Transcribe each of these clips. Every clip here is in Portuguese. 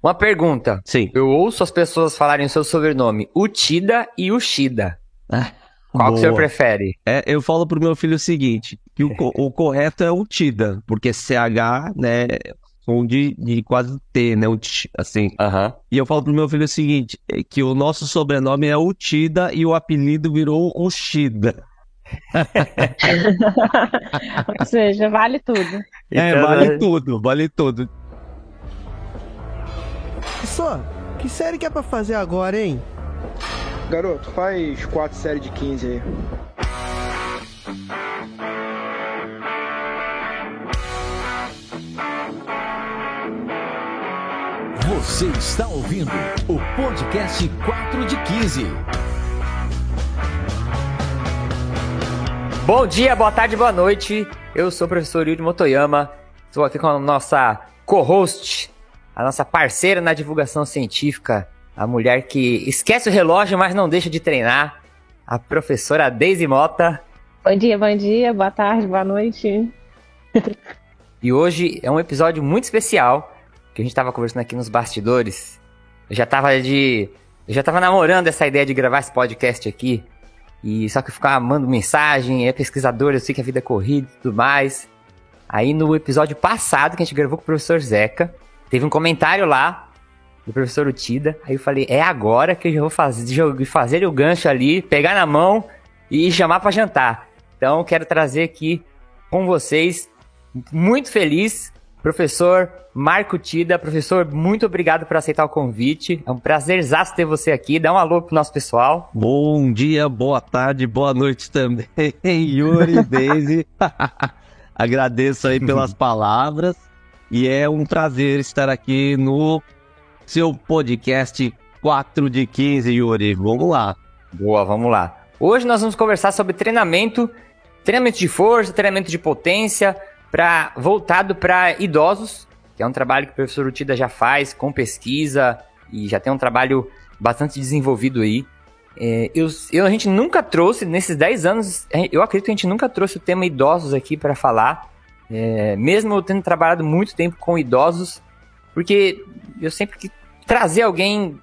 Uma pergunta. Sim. Eu ouço as pessoas falarem o seu sobrenome, Uchida e Uchida. Qual que o senhor prefere? Eu falo pro meu filho o seguinte, que o correto é Uchida, porque CH, né, som de quase T, né, assim. E eu falo pro meu filho o seguinte, que o nosso sobrenome é Uchida e o apelido virou Uchida. Ou seja, vale tudo. Então, vale tudo. Professor, que série que é pra fazer agora, hein? Garoto, faz 4 séries de 15 aí. Você está ouvindo o podcast 4 de 15. Bom dia, boa tarde, boa noite. Eu sou o professor Yuri Motoyama. Estou aqui com a nossa co-host, a nossa parceira na divulgação científica, a mulher que esquece o relógio, mas não deixa de treinar, a professora Deise Mota. Bom dia, boa tarde, boa noite. E hoje é um episódio muito especial, que a gente estava conversando aqui nos bastidores. Eu já tava namorando essa ideia de gravar esse podcast aqui, e só que eu ficava mandando mensagem, é pesquisador, eu sei que a vida é corrida e tudo mais. Aí no episódio passado, que a gente gravou com o professor Zeca, teve um comentário lá, do professor Uchida, aí eu falei, é agora que eu já vou fazer o gancho ali, pegar na mão e chamar pra jantar. Então, quero trazer aqui com vocês, muito feliz, professor Marco Uchida. Professor, muito obrigado por aceitar o convite, é um prazerzaço ter você aqui, dá um alô pro nosso pessoal. Bom dia, boa tarde, boa noite também, Yuri, Deise. Agradeço aí pelas palavras, e é um prazer estar aqui no seu podcast 4 de 15, Yuri. Vamos lá. Boa, vamos lá. Hoje nós vamos conversar sobre treinamento de força, treinamento de potência, voltado para idosos, que é um trabalho que o professor Uchida já faz com pesquisa e já tem um trabalho bastante desenvolvido aí. A gente nunca trouxe, nesses 10 anos, eu acredito que a gente nunca trouxe o tema idosos aqui para falar, mesmo eu tendo trabalhado muito tempo com idosos, porque eu sempre quis trazer alguém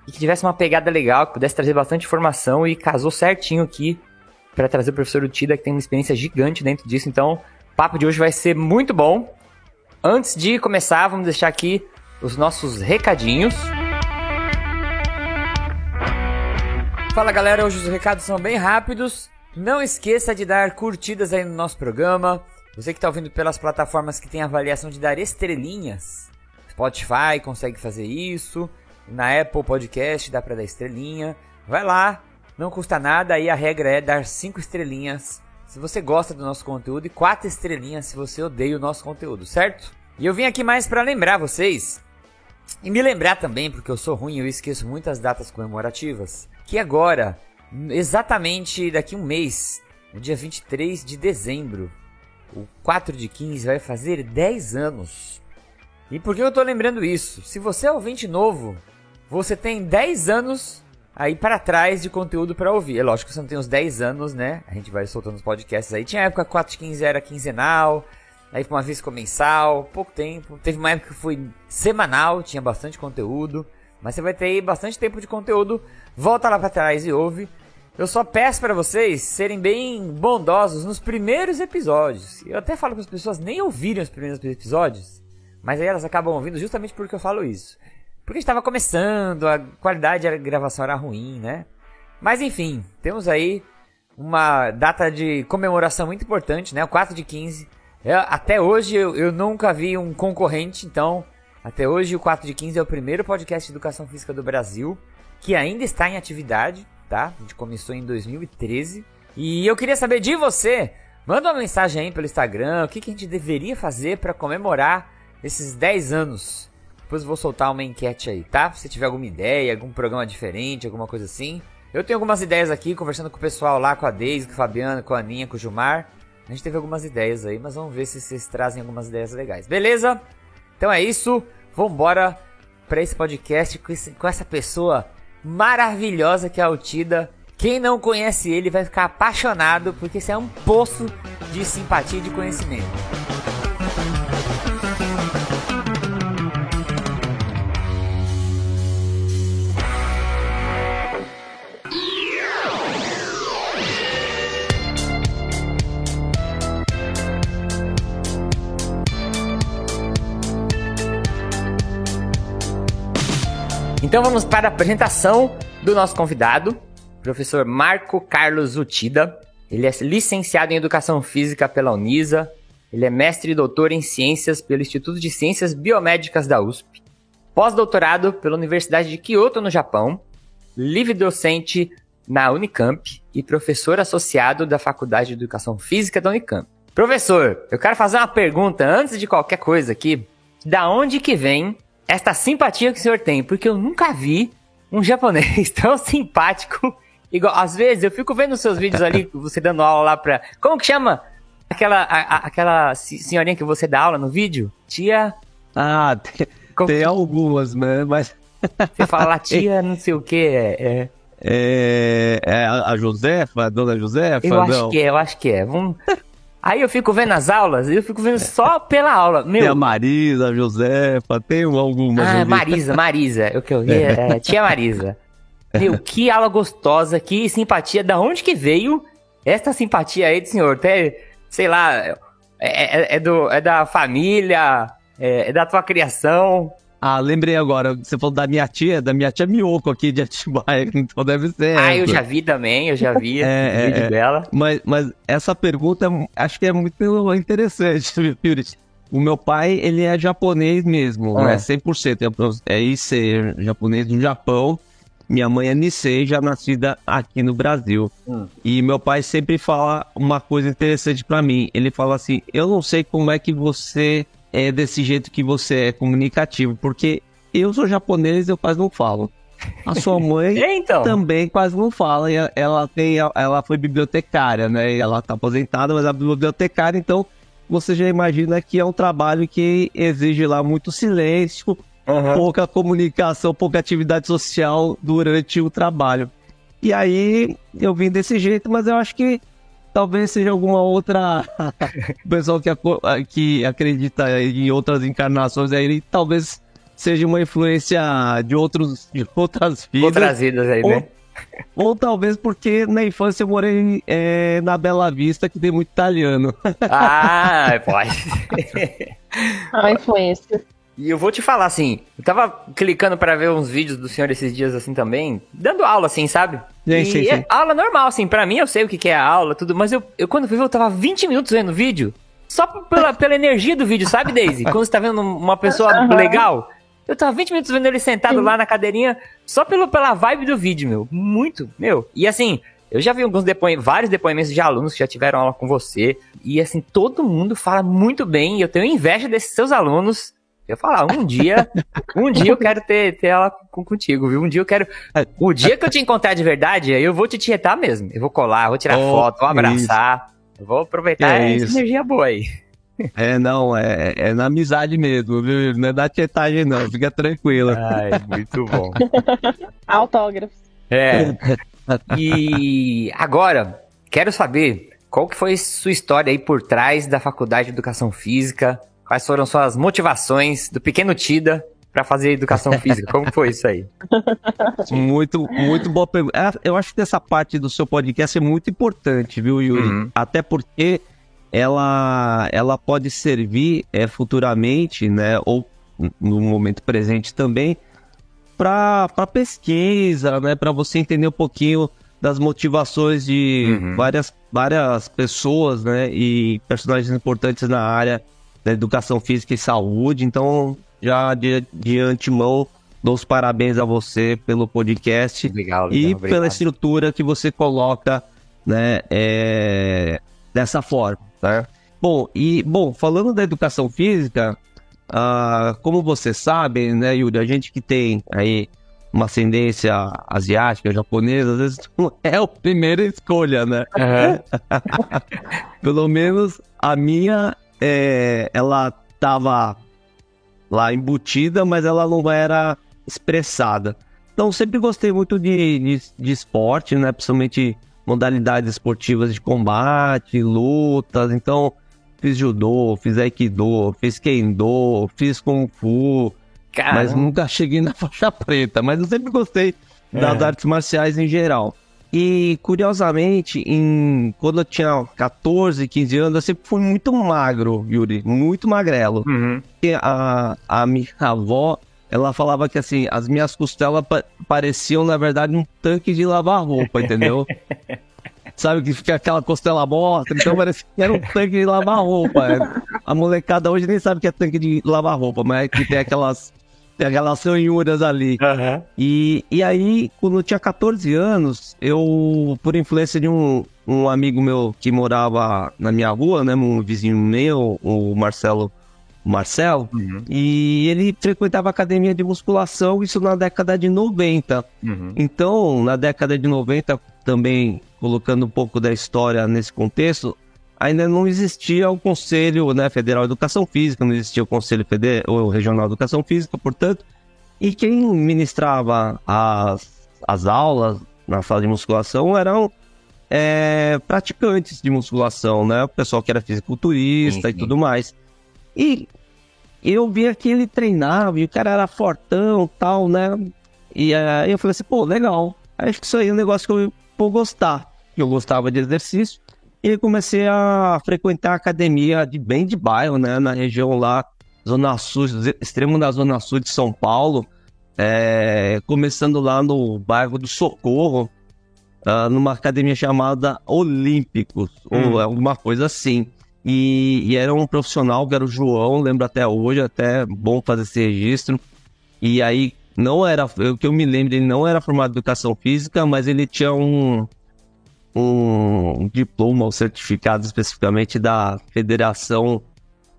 que tivesse uma pegada legal, que pudesse trazer bastante informação, e casou certinho aqui para trazer o professor Uchida, que tem uma experiência gigante dentro disso. Então, o papo de hoje vai ser muito bom. Antes de começar, vamos deixar aqui os nossos recadinhos. Fala galera, hoje os recados são bem rápidos. Não esqueça de dar curtidas aí no nosso programa. Você que está ouvindo pelas plataformas que tem avaliação de dar estrelinhas, Spotify consegue fazer isso, na Apple Podcast dá para dar estrelinha. Vai lá, não custa nada, aí a regra é dar 5 estrelinhas se você gosta do nosso conteúdo e 4 estrelinhas se você odeia o nosso conteúdo, certo? E eu vim aqui mais para lembrar vocês, e me lembrar também, porque eu sou ruim e eu esqueço muitas datas comemorativas, que agora, exatamente daqui um mês, no dia 23 de dezembro, o 4 de 15 vai fazer 10 anos. E por que eu tô lembrando isso? Se você é ouvinte novo, você tem 10 anos aí para trás de conteúdo para ouvir. É lógico que você não tem os 10 anos, né? A gente vai soltando os podcasts aí. Tinha época que 4 de 15 era quinzenal, aí uma vez ficou mensal, pouco tempo. Teve uma época que foi semanal, tinha bastante conteúdo. Mas você vai ter aí bastante tempo de conteúdo. Volta lá para trás e ouve. Eu só peço para vocês serem bem bondosos nos primeiros episódios. Eu até falo para as pessoas nem ouvirem os primeiros episódios, mas aí elas acabam ouvindo justamente porque eu falo isso. Porque a gente estava começando, a qualidade da gravação era ruim, né? Mas enfim, temos aí uma data de comemoração muito importante, né? O 4 de 15. Até hoje eu nunca vi um concorrente, então até hoje o 4 de 15 é o primeiro podcast de educação física do Brasil, que ainda está em atividade, tá? A gente começou em 2013. E eu queria saber de você, manda uma mensagem aí pelo Instagram, o que a gente deveria fazer para comemorar esses 10 anos. Depois eu vou soltar uma enquete aí, tá? Se tiver alguma ideia, algum programa diferente, alguma coisa assim. Eu tenho algumas ideias aqui, conversando com o pessoal lá, com a Deise, com o Fabiano, com a Aninha, com o Gilmar. A gente teve algumas ideias aí, mas vamos ver se vocês trazem algumas ideias legais. Beleza? Então é isso. Vambora pra esse podcast com essa pessoa maravilhosa que é a Uchida. Quem não conhece ele vai ficar apaixonado, porque esse é um poço de simpatia e de conhecimento. Então vamos para a apresentação do nosso convidado, professor Marco Carlos Utida. Ele é licenciado em Educação Física pela Unisa, ele é mestre e doutor em Ciências pelo Instituto de Ciências Biomédicas da USP, pós-doutorado pela Universidade de Kyoto, no Japão, livre docente na Unicamp e professor associado da Faculdade de Educação Física da Unicamp. Professor, eu quero fazer uma pergunta antes de qualquer coisa aqui. Da onde que vem esta simpatia que o senhor tem? Porque eu nunca vi um japonês tão simpático. Igual, às vezes eu fico vendo os seus vídeos ali, você dando aula lá pra... Como que chama? Aquela senhorinha que você dá aula no vídeo? Tia... Ah, tem algumas, né? Mas... Você fala lá, tia não sei o que, a Josefa, a dona Josefa? Eu acho que é. Aí eu fico vendo as aulas, eu fico vendo só pela aula. Meu... Tem a Marisa, a Josefa, tem algumas. Ah, Marisa, o que eu vi é tia Marisa. Meu, que aula gostosa, que simpatia. Da onde que veio essa simpatia aí do senhor? Até, sei lá, é da família, é da tua criação. Ah, lembrei agora, você falou da minha tia Miyoko aqui de Atibaia, então deve ser. Ah, eu já vi também, o vídeo dela. Mas essa pergunta, acho que é muito interessante, Yuri. O meu pai, ele é japonês mesmo, né, 100%, é Issei, japonês do Japão. Minha mãe é Nisei, já nascida aqui no Brasil. E meu pai sempre fala uma coisa interessante pra mim, ele fala assim, eu não sei como é que você... é desse jeito que você é comunicativo, porque eu sou japonês e eu quase não falo. A sua mãe também quase não fala, e ela foi bibliotecária, né, ela tá aposentada, mas é bibliotecária, então você já imagina que é um trabalho que exige lá muito silêncio, pouca comunicação, pouca atividade social durante o trabalho. E aí eu vim desse jeito, mas eu acho que talvez seja alguma outra pessoal que acredita em outras encarnações aí, talvez seja uma influência de outras vidas. Outras vidas aí, né? Ou talvez porque na infância eu morei na Bela Vista, que tem muito italiano. Ah, pode. A influência. E eu vou te falar assim, eu tava clicando pra ver uns vídeos do senhor esses dias assim também, dando aula assim, sabe? Sim. É aula normal assim, pra mim eu sei o que é a aula, tudo, mas eu quando fui ver eu tava 20 minutos vendo o vídeo, só pela energia do vídeo, sabe, Daisy? Quando você tá vendo uma pessoa legal, eu tava 20 minutos vendo ele sentado lá na cadeirinha, só pela vibe do vídeo, meu. E assim, eu já vi vários depoimentos de alunos que já tiveram aula com você, e assim, todo mundo fala muito bem, e eu tenho inveja desses seus alunos. Eu falar, um dia eu quero ter ela contigo, viu? O dia que eu te encontrar de verdade, eu vou te tietar mesmo. Eu vou colar, vou tirar foto, vou abraçar. Eu vou aproveitar essa energia boa aí. É na amizade mesmo, viu? Não é da tietagem não, fica tranquila. Ai, muito bom. Autógrafos. E agora, quero saber qual que foi sua história aí por trás da Faculdade de Educação Física. Quais foram suas motivações do pequeno Tida para fazer educação física? Como foi isso aí? Muito boa pergunta. Eu acho que essa parte do seu podcast é muito importante, viu, Yuri? Até porque ela pode servir futuramente, né, ou no momento presente também, para pesquisa, né, para você entender um pouquinho das motivações de várias pessoas, né, e personagens importantes na área da educação física e saúde. Então, já de antemão, dou os parabéns a você pelo podcast. Legal, e obrigado. Pela estrutura que você coloca, né, dessa forma, tá? Bom, falando da educação física, como você sabe, né, Yuri, a gente que tem aí uma ascendência asiática, japonesa, às vezes não é a primeira escolha, né? Pelo menos a minha... ela estava lá embutida, mas ela não era expressada. Então, sempre gostei muito de esporte, né? Principalmente modalidades esportivas de combate, lutas. Então, fiz judô, fiz aikido, fiz kendo, fiz kung fu. Caramba. Mas nunca cheguei na faixa preta. Mas eu sempre gostei das artes marciais em geral. E, curiosamente, quando eu tinha 14, 15 anos, eu sempre fui muito magro, Yuri. Muito magrelo. Porque a minha avó, ela falava que, assim, as minhas costelas pareciam, na verdade, um tanque de lavar roupa, entendeu? Sabe que fica aquela costela mostra, então parecia que era um tanque de lavar roupa. A molecada hoje nem sabe que é tanque de lavar roupa, mas é que tem aquelas ranhuras ali. Aham. E aí, quando eu tinha 14 anos, eu, por influência de um amigo meu que morava na minha rua, né, um vizinho meu, o Marcelo, e ele frequentava academia de musculação, isso na década de 90. Então, na década de 90, também colocando um pouco da história nesse contexto, ainda não existia o Conselho, né, Federal de Educação Física, não existia o Conselho ou Regional de Educação Física, portanto, e quem ministrava as aulas na sala de musculação eram praticantes de musculação, né, o pessoal que era fisiculturista e tudo mais. E eu via que ele treinava e o cara era fortão e tal, né, e aí eu falei assim, pô, legal, acho que isso aí é um negócio que eu vou gostar, eu gostava de exercício. E comecei a frequentar a academia bem de bairro, né? Na região lá, Zona Sul, extremo da Zona Sul de São Paulo. Começando lá no bairro do Socorro, numa academia chamada Olímpicos, ou alguma coisa assim. E era um profissional, que era o João, lembro até hoje, até bom fazer esse registro. E aí, não era, o que eu me lembro, ele não era formado em Educação Física, mas ele tinha um diploma ou certificado especificamente da Federação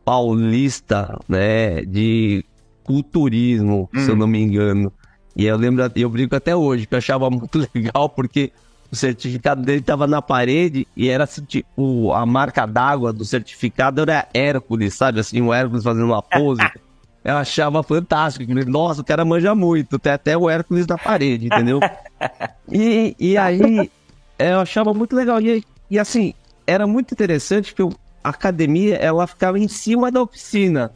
Paulista, né, de Culturismo, se eu não me engano. E eu brinco até hoje, que eu achava muito legal, porque o certificado dele estava na parede e era assim, tipo, a marca d'água do certificado era Hércules, sabe? Assim, o Hércules fazendo uma pose. Eu achava fantástico. Nossa, o cara manja muito, tem até o Hércules na parede, entendeu? E aí... eu achava muito legal. E assim, era muito interessante que a academia, ela ficava em cima da oficina,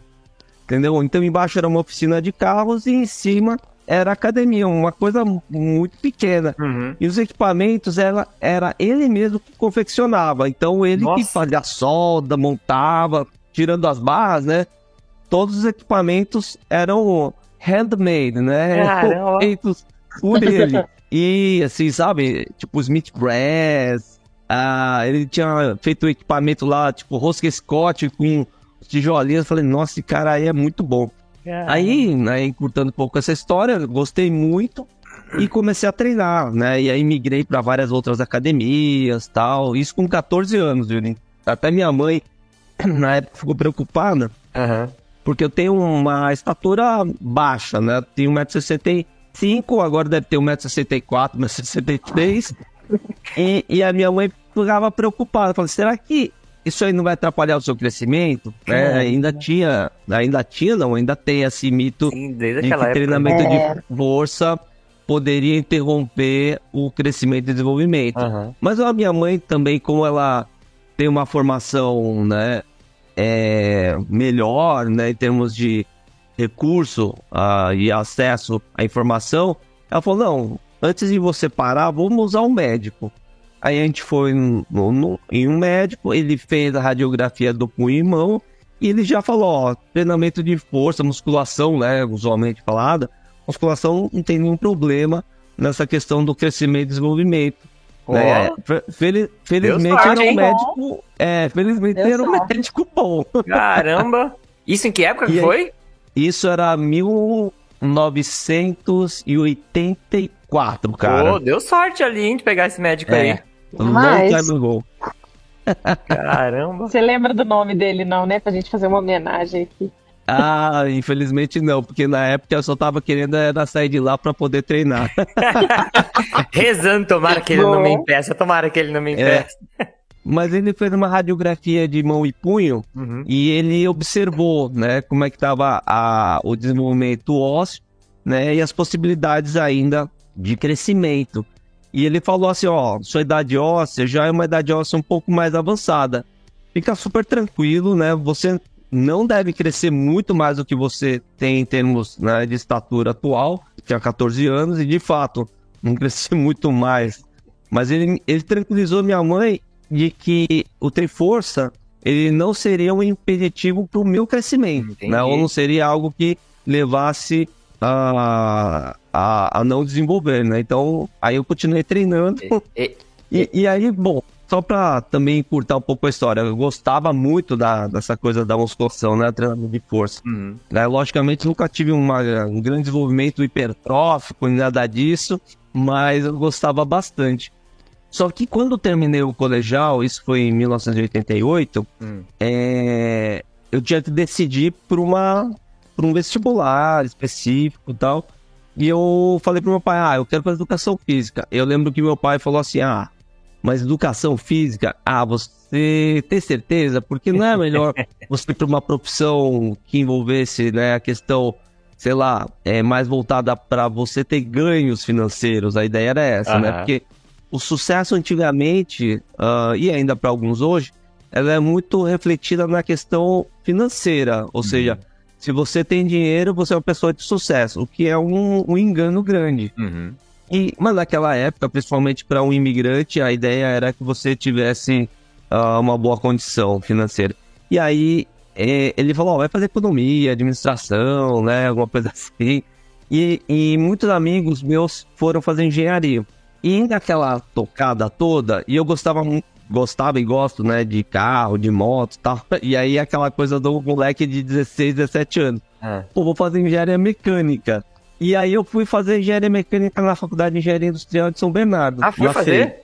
entendeu? Então embaixo era uma oficina de carros e em cima era a academia, uma coisa muito pequena. E os equipamentos, era ele mesmo que confeccionava. Então ele que fazia solda, montava, tirando as barras, né? Todos os equipamentos eram handmade, né? Feitos por ele. E assim, sabe, tipo Smith Brass, ele tinha feito o equipamento lá, tipo rosca Scott com tijolinhos. Eu falei, nossa, esse cara aí é muito bom. Aí, né, encurtando um pouco essa história, gostei muito e comecei a treinar, né? E aí migrei para várias outras academias e tal, isso com 14 anos, Yuri. Até minha mãe, na época, ficou preocupada, porque eu tenho uma estatura baixa, né? Tenho 1,65 m, agora deve ter 1,64 m, 1,63 m. E a minha mãe ficava preocupada. Falei, será que isso aí não vai atrapalhar o seu crescimento? Ainda tem esse mito. Sim, de que treinamento de força poderia interromper o crescimento e desenvolvimento. Mas a minha mãe também, como ela tem uma formação, né, melhor, né, em termos de recurso e acesso à informação, ela falou, não, antes de você parar, vamos usar um médico. Aí a gente foi em um médico, ele fez a radiografia do punho e mão, e ele já falou, treinamento de força, musculação, né, usualmente falada, musculação não tem nenhum problema nessa questão do crescimento e desenvolvimento. Né? Felizmente era um médico, era um médico bom. Caramba! Isso em que época que foi? Isso era 1984, cara. Pô, deu sorte ali, hein, de pegar esse médico aí. Mas... Caramba. Você lembra do nome dele não, né? Pra gente fazer uma homenagem aqui. Infelizmente não, porque na época eu só tava querendo sair de lá pra poder treinar. Rezando, tomara que ele não me impeça, Mas ele fez uma radiografia de mão e punho e ele observou, né, como é que estava o desenvolvimento ósseo, né, e as possibilidades ainda de crescimento. E ele falou assim, sua idade óssea já é uma idade óssea um pouco mais avançada. Fica super tranquilo, né, você não deve crescer muito mais do que você tem em termos, né, de estatura atual, que é 14 anos, e de fato, não cresci muito mais. Mas ele tranquilizou minha mãe de que o Triforça, ele não seria um impeditivo para o meu crescimento, né? Ou não seria algo que levasse a não desenvolver, né? Então, aí eu continuei treinando. E aí, bom, só pra também encurtar um pouco a história, eu gostava muito dessa coisa da musculação, né? Treinamento de força. Né? Logicamente, nunca tive um grande desenvolvimento hipertrófico, nada disso, mas eu gostava bastante. Só que quando eu terminei o colegial, isso foi em 1988, eu tinha que decidir por um vestibular específico e tal. E eu falei pro meu pai, eu quero fazer educação física. Eu lembro que meu pai falou assim, mas educação física, você tem certeza? Porque não é melhor você ir para uma profissão que envolvesse, né, a questão, sei lá, mais voltada para você ter ganhos financeiros. A ideia era essa, né? Porque o sucesso antigamente, e ainda para alguns hoje, ela é muito refletida na questão financeira. Ou seja, se você tem dinheiro, você é uma pessoa de sucesso, o que é um engano grande. Mas naquela época, principalmente para um imigrante, a ideia era que você tivesse uma boa condição financeira. E aí, ele falou, vai fazer economia, administração, né, alguma coisa assim. E muitos amigos meus foram fazer engenharia. E naquela tocada toda, e eu gostava e gosto, né, de carro, de moto e tal. E aí aquela coisa do moleque de 16, 17 anos. Vou fazer engenharia mecânica. E aí eu fui fazer engenharia mecânica na Faculdade de Engenharia Industrial de São Bernardo. Foi fazer?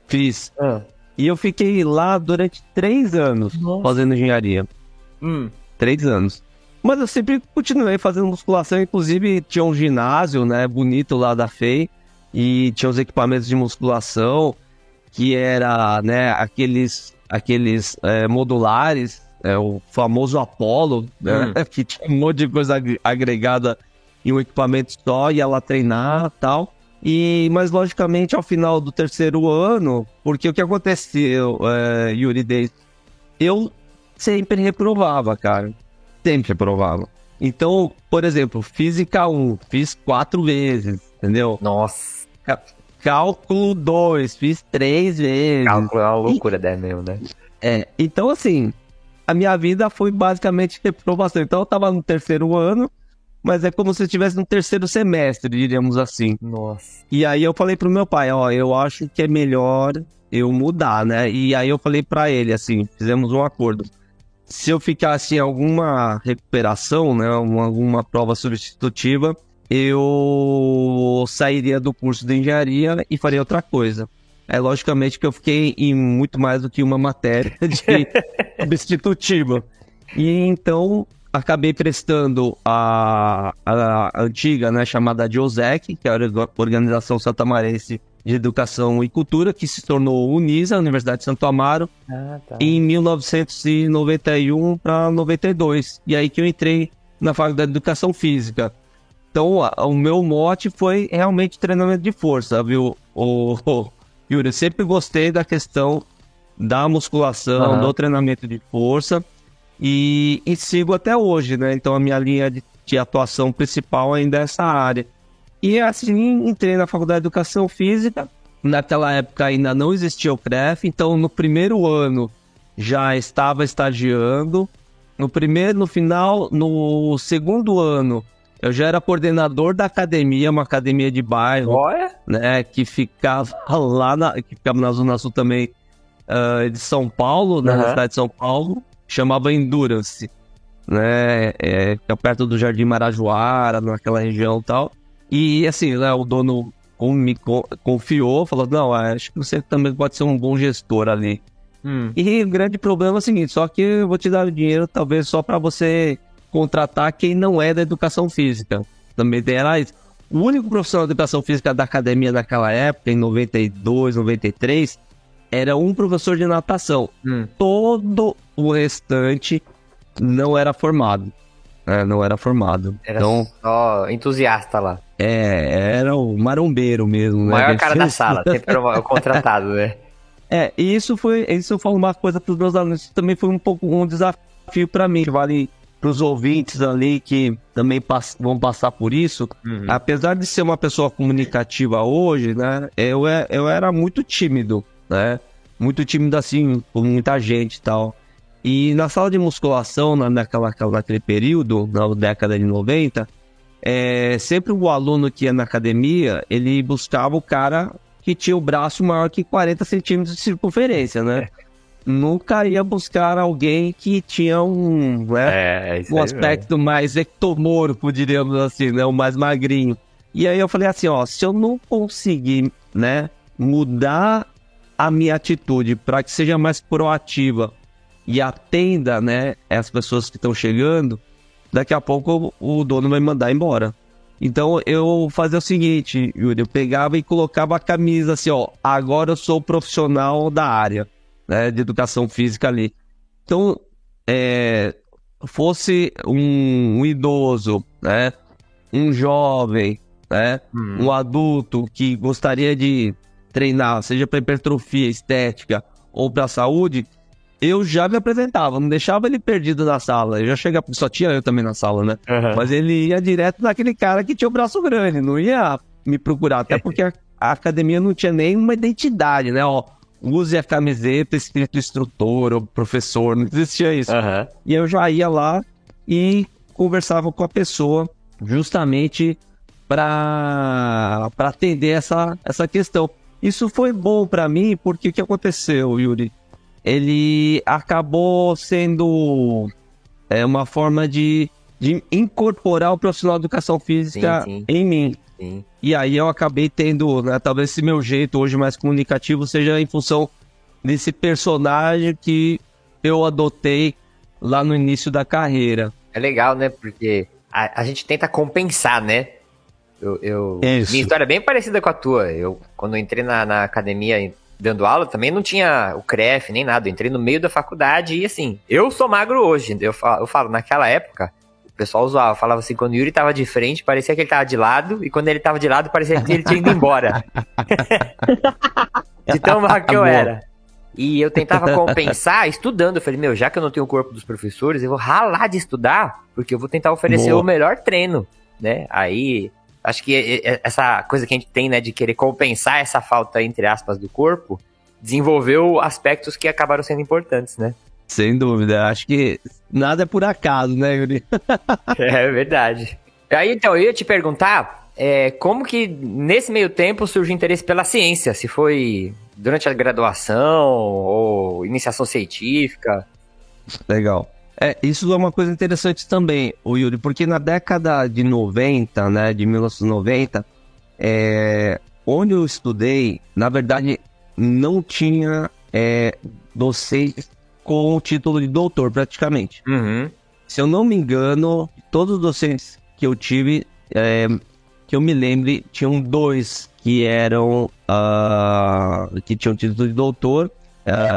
Fiz. E eu fiquei lá durante 3 anos fazendo engenharia. 3 anos. Mas eu sempre continuei fazendo musculação, inclusive tinha um ginásio, né, bonito lá da FEI, e tinha os equipamentos de musculação, que era, né, aqueles modulares, o famoso Apollo, né, que tinha um monte de coisa agregada em um equipamento só, ia lá treinar e tal. Mas logicamente ao final do 3º ano, porque o que aconteceu, Yuri, eu sempre reprovava, cara. Sempre reprovava. Então, por exemplo, Física 1, fiz 4 vezes, entendeu? Nossa. Cálculo 2, fiz 3 vezes. Cálculo é uma loucura, mesmo, né? Então assim, a minha vida foi basicamente reprovação. Então eu tava no 3º ano, mas é como se eu estivesse no 3º semestre, diríamos assim. Nossa. E aí eu falei pro meu pai, eu acho que é melhor eu mudar, né? E aí eu falei pra ele, assim, fizemos um acordo. Se eu ficasse em alguma recuperação, né, alguma prova substitutiva, eu sairia do curso de engenharia e faria outra coisa. Logicamente que eu fiquei em muito mais do que uma matéria de substitutiva. E então acabei prestando a antiga, né, chamada JOSEC, que é a Organização Santamarense de Educação e Cultura, que se tornou UNISA, Universidade de Santo Amaro, em 1991 para 92. E aí que eu entrei na Faculdade de Educação Física. Então, o meu mote foi realmente treinamento de força, viu, Yuri? Eu sempre gostei da questão da musculação, do treinamento de força, e sigo até hoje, né? Então, a minha linha de atuação principal ainda é essa área. E assim, entrei na Faculdade de Educação Física. Naquela época ainda não existia o CREF, então no primeiro ano já estava estagiando. No 2º ano, eu já era coordenador da academia, uma academia de bairro, né, que ficava na Zona Sul também, de São Paulo, na cidade de São Paulo, chamava Endurance, né, fica perto do Jardim Marajoara, naquela região e tal. E assim, né, o dono me confiou, falou, não, acho que você também pode ser um bom gestor ali. E o grande problema é o seguinte, só que eu vou te dar o dinheiro talvez só para você contratar quem não é da educação física. Também era isso. O único profissional de educação física da academia naquela época, em 92, 93, era um professor de natação. Todo o restante não era formado. Não era formado. Era então, só entusiasta lá. Era o marombeiro mesmo. O maior cara da sala, sempre era o contratado, né? E isso eu falo uma coisa para os meus alunos, isso também foi um pouco um desafio para mim, que vale para os ouvintes ali que também vão passar por isso. Apesar de ser uma pessoa comunicativa hoje, né, eu era muito tímido, né? Muito tímido assim, com muita gente e tal. E na sala de musculação, naquele período, na década de 90, sempre o aluno que ia na academia, ele buscava o cara que tinha o braço maior que 40 centímetros de circunferência, né? Nunca ia buscar alguém que tinha um aspecto mais ectomorfo, diríamos assim, né? O mais magrinho. E aí eu falei assim, ó, se eu não conseguir, né, mudar a minha atitude para que seja mais proativa e atenda, né, as pessoas que estão chegando, daqui a pouco o dono vai me mandar embora. Então eu fazia o seguinte, Yuri, eu pegava e colocava a camisa assim, ó, agora eu sou profissional da área, né, de educação física ali. Então, fosse um idoso, né, um jovem, né, um adulto que gostaria de treinar, seja para hipertrofia, estética ou para saúde, eu já me apresentava, não deixava ele perdido na sala. Eu já chegava, só tinha eu também na sala, né? Mas ele ia direto naquele cara que tinha o braço grande, não ia me procurar, até porque a academia não tinha nenhuma identidade, né? Ó, use a camiseta escrito instrutor ou professor, não existia isso. E eu já ia lá e conversava com a pessoa justamente para atender essa questão. Isso foi bom para mim, porque o que aconteceu, Yuri? Ele acabou sendo uma forma de incorporar o profissional de educação física em mim. Sim. E aí eu acabei tendo, né, talvez esse meu jeito hoje mais comunicativo seja em função desse personagem que eu adotei lá no início da carreira. É legal, né? Porque a gente tenta compensar, né? Minha história é bem parecida com a tua. Eu, quando entrei na academia dando aula, também não tinha o CREF nem nada. Eu entrei no meio da faculdade e assim, eu sou magro hoje. Eu falo, naquela época, o pessoal falava assim, quando o Yuri tava de frente, parecia que ele tava de lado, e quando ele tava de lado, parecia que ele tinha ido embora. De tão magro que eu era. E eu tentava compensar estudando. Eu falei, já que eu não tenho o corpo dos professores, eu vou ralar de estudar, porque eu vou tentar oferecer o melhor treino, né? Aí, acho que essa coisa que a gente tem, né, de querer compensar essa falta, entre aspas, do corpo, desenvolveu aspectos que acabaram sendo importantes, né? Sem dúvida. Acho que nada é por acaso, né, Yuri? É verdade. Aí, então, eu ia te perguntar, como que nesse meio tempo surge o interesse pela ciência? Se foi durante a graduação ou iniciação científica? Legal. Isso é uma coisa interessante também, Yuri, porque na década de 90, né, de 1990, onde eu estudei, na verdade, não tinha docentes com o título de doutor, praticamente. Se eu não me engano, todos os docentes que eu tive, que eu me lembre, tinham 2 que eram, que tinham título de doutor.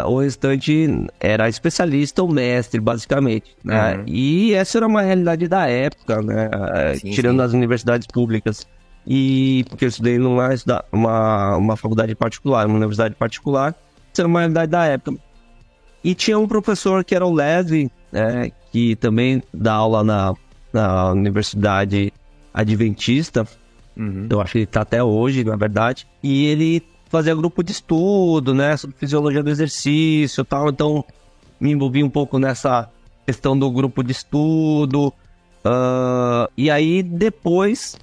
O restante era especialista ou mestre, basicamente, né? E essa era uma realidade da época, né? Tirando as universidades públicas. E porque eu estudei uma faculdade particular, uma universidade particular, isso era uma realidade da época. E tinha um professor que era o Leslie, que também dá aula na Universidade Adventista. Eu acho que ele está até hoje, na verdade. E ele fazia grupo de estudo, né, sobre fisiologia do exercício e tal, então me envolvi um pouco nessa questão do grupo de estudo, e aí depois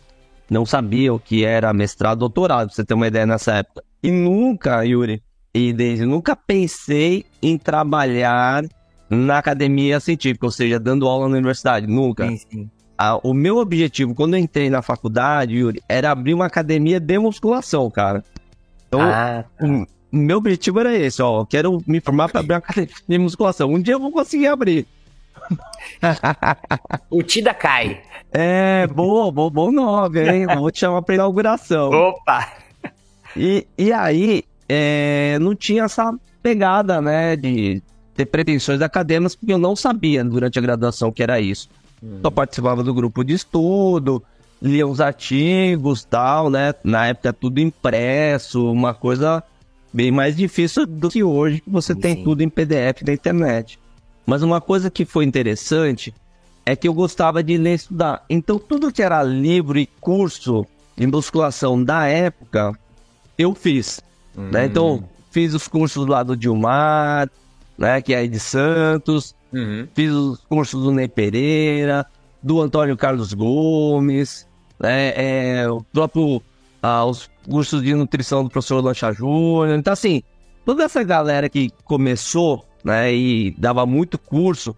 não sabia o que era mestrado, doutorado, pra você ter uma ideia nessa época. E nunca, Yuri e Deise, nunca pensei em trabalhar na academia científica, ou seja, dando aula na universidade, nunca. Sim. O meu objetivo, quando eu entrei na faculdade, Yuri, era abrir uma academia de musculação, cara. Então, o meu objetivo era esse, ó, eu quero me formar para abrir uma academia de musculação. Um dia eu vou conseguir abrir. O Tida cai. Bom nome, hein? Vou te chamar para inauguração. Opa! E aí, não tinha essa pegada, né, de ter pretensões acadêmicas, porque eu não sabia durante a graduação que era isso. Só participava do grupo de estudo, lia os artigos e tal, né? Na época tudo impresso, uma coisa bem mais difícil do que hoje, que você tem tudo em PDF na internet. Mas uma coisa que foi interessante é que eu gostava de ler e estudar. Então tudo que era livro e curso de musculação da época, eu fiz. Né? Então fiz os cursos lá do Dilmar, né? Que é aí de Santos. Fiz os cursos do Ney Pereira, do Antônio Carlos Gomes, O próprio, os cursos de nutrição do professor Lancha Júnior. Então, assim, toda essa galera que começou, né, e dava muito curso,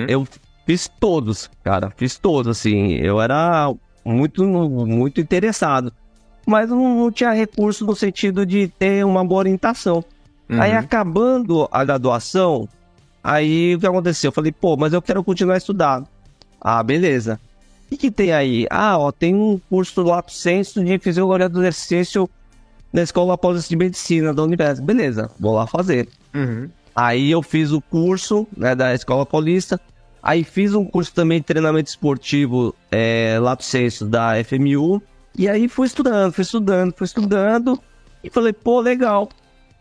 eu fiz todos, cara, assim, eu era muito interessado, mas não tinha recurso no sentido de ter uma boa orientação. Aí, acabando a graduação, aí o que aconteceu? Eu falei, pô, mas eu quero continuar estudando. Ah, beleza. O que tem aí? Tem um curso Lato Sensu de Fisiologia do Exercício na Escola Paulista de Medicina da Universidade. Beleza, vou lá fazer. Aí eu fiz o curso, né, da Escola Paulista. Aí fiz um curso também de treinamento esportivo Lato Sensu da FMU. E aí fui estudando. E falei, pô, legal.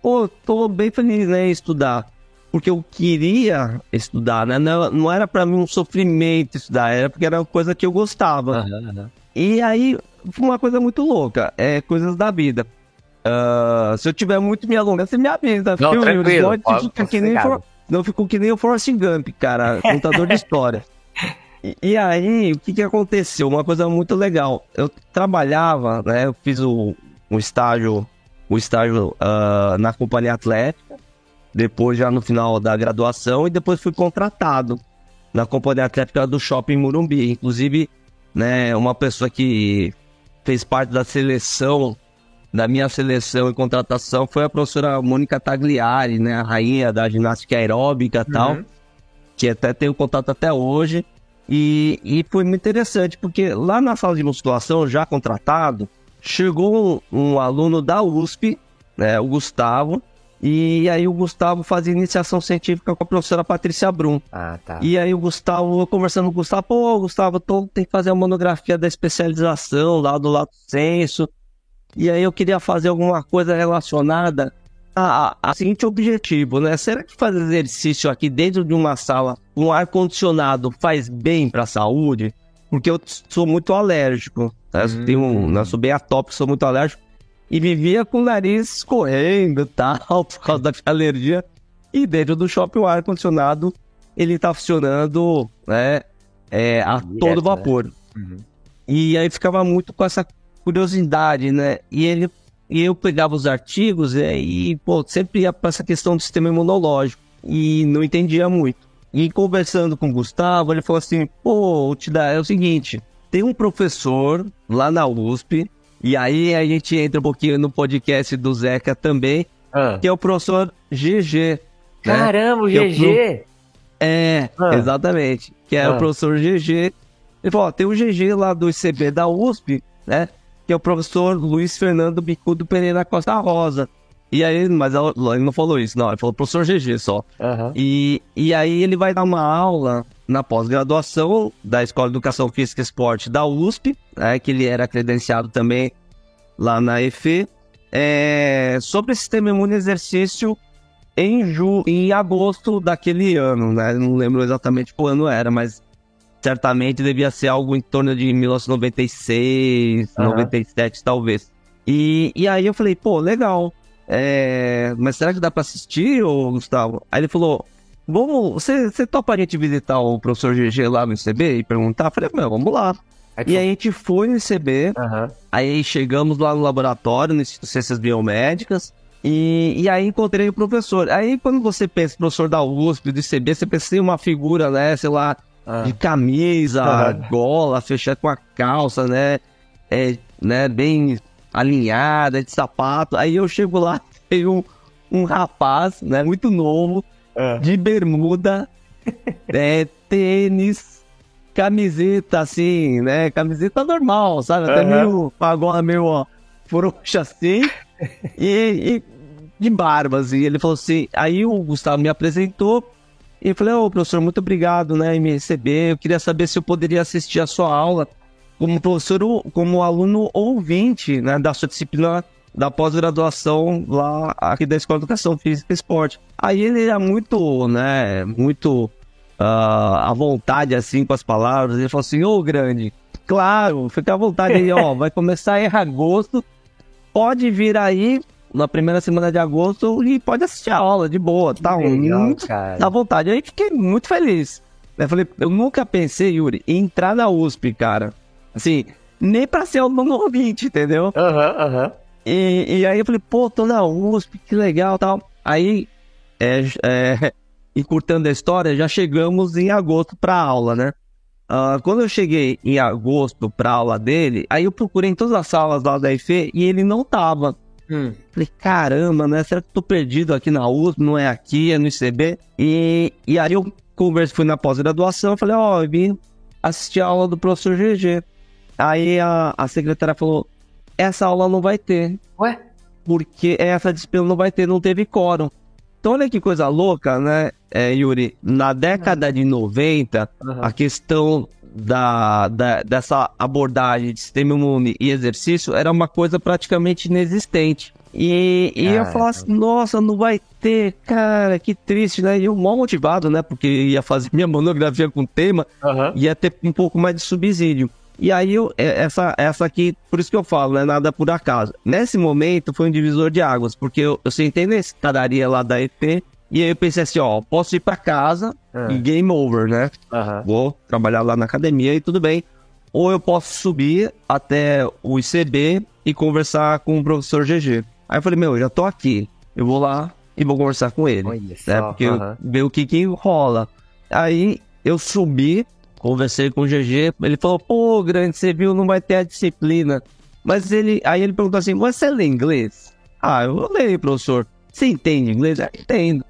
Pô, tô bem feliz, né, em estudar. Porque eu queria estudar, né? Não era pra mim um sofrimento estudar, era porque era uma coisa que eu gostava. E aí, foi uma coisa muito louca, coisas da vida. Se eu tiver muito me alongando, você me avisa. Não, tranquilo. Não ficou que nem o Forrest Gump, cara, contador de história. E aí, o que aconteceu? Uma coisa muito legal. Eu trabalhava, né? Eu fiz um estágio na companhia atlética. Depois já no final da graduação, e depois fui contratado na companhia atlética do Shopping Morumbi. Inclusive, né, uma pessoa que fez parte da minha seleção e contratação, foi a professora Mônica Tagliari, né, a rainha da ginástica aeróbica e tal, que até tenho contato até hoje. E foi muito interessante, porque lá na sala de musculação, já contratado, chegou um aluno da USP, né, o Gustavo. E aí o Gustavo fazia iniciação científica com a professora Patrícia Brum. Tá. E aí o Gustavo, conversando com o Gustavo, pô, Gustavo, tem que fazer a monografia da especialização lá do Lato Sensu. E aí eu queria fazer alguma coisa relacionada a seguinte objetivo, né? Será que fazer exercício aqui dentro de uma sala com ar-condicionado faz bem para a saúde? Porque eu sou muito alérgico, né? Eu sou bem atópico, sou muito alérgico. E vivia com o nariz escorrendo e tal, por causa da alergia. E dentro do shopping, o ar-condicionado, ele tá funcionando, né, a todo vapor. E aí ficava muito com essa curiosidade, né? E eu pegava os artigos e sempre ia para essa questão do sistema imunológico. E não entendia muito. E conversando com o Gustavo, ele falou assim, pô, é o seguinte, tem um professor lá na USP. E aí a gente entra um pouquinho no podcast do Zeca também, que é o professor GG. Caramba, o GG! Exatamente. Que é o professor GG. Ele falou, tem o GG lá do ICB da USP, né? Que é o professor Luiz Fernando Bicudo Pereira Costa Rosa. E aí, mas ele não falou isso, não. Ele falou professor GG só. E aí ele vai dar uma aula na pós-graduação da Escola de Educação Física e Esporte da USP, que ele era credenciado também lá na EFE, sobre sistema imune e exercício em agosto daquele ano, né? Não lembro exatamente qual ano era, mas certamente devia ser algo em torno de 1996, 97 talvez. E aí eu falei, pô, legal, mas será que dá pra assistir, ô Gustavo? Aí ele falou, você topa a gente visitar o professor GG lá no ICB e perguntar? Eu falei, vamos lá. E aí a gente foi no ICB, aí chegamos lá no laboratório, no Instituto de Ciências Biomédicas, e aí encontrei o professor. Aí quando você pensa professor da USP, do ICB, você pensa em uma figura, né, sei lá, de camisa, gola, fechada com a calça, né, bem alinhada, de sapato. Aí eu chego lá, tem um rapaz, né, muito novo, de bermuda, tênis, camiseta assim, né? Camiseta normal, sabe? Até meio, agora meio frouxa assim, e de barba, assim. Ele falou assim, aí o Gustavo me apresentou, e eu falei, professor, muito obrigado, né, em me receber. Eu queria saber se eu poderia assistir a sua aula como professor, como aluno ouvinte, né, da sua disciplina da pós-graduação lá aqui da Escola de Educação Física e Esporte. Aí ele era muito, né, à vontade, assim, com as palavras. Ele falou assim, grande, claro, fica à vontade aí, vai começar em agosto, pode vir aí na primeira semana de agosto e pode assistir a aula de boa, tá? Legal, cara. À vontade. Aí fiquei muito feliz. Eu falei, eu nunca pensei, Yuri, em entrar na USP, cara. Assim, nem pra ser aluno ouvinte, entendeu? E aí eu falei, pô, tô na USP, que legal e tal. Aí, encurtando a história, já chegamos em agosto pra aula, né? Quando eu cheguei em agosto pra aula dele, aí eu procurei em todas as salas lá da IFE e ele não tava. Falei, caramba, né? Será que eu tô perdido aqui na USP? Não é aqui, é no ICB? E aí eu fui na pós-graduação, falei, eu vim assistir a aula do professor GG. Aí a secretária falou, essa aula não vai ter. Ué? Porque essa disciplina não vai ter, não teve quórum. Então olha que coisa louca, né, Yuri? Na década de 90, a questão dessa abordagem de sistema imune e exercício era uma coisa praticamente inexistente. E eu falava assim, nossa, não vai ter, cara, que triste, né? E eu mal motivado, né? Porque ia fazer minha monografia com tema, ia ter um pouco mais de subsídio. E aí, essa aqui, por isso que eu falo, não é nada por acaso. Nesse momento, foi um divisor de águas, porque eu sentei na escadaria lá da EP, e aí eu pensei assim, posso ir pra casa e game over, né? Vou trabalhar lá na academia e tudo bem. Ou eu posso subir até o ICB e conversar com o professor GG. Aí eu falei, eu já tô aqui, eu vou lá e vou conversar com ele, né? Porque ver o que rola. Aí eu subi, conversei com o GG, ele falou, pô, grande, você viu, não vai ter a disciplina. Mas aí ele perguntou assim, você lê inglês? Eu leio, professor. Você entende inglês? Entendo.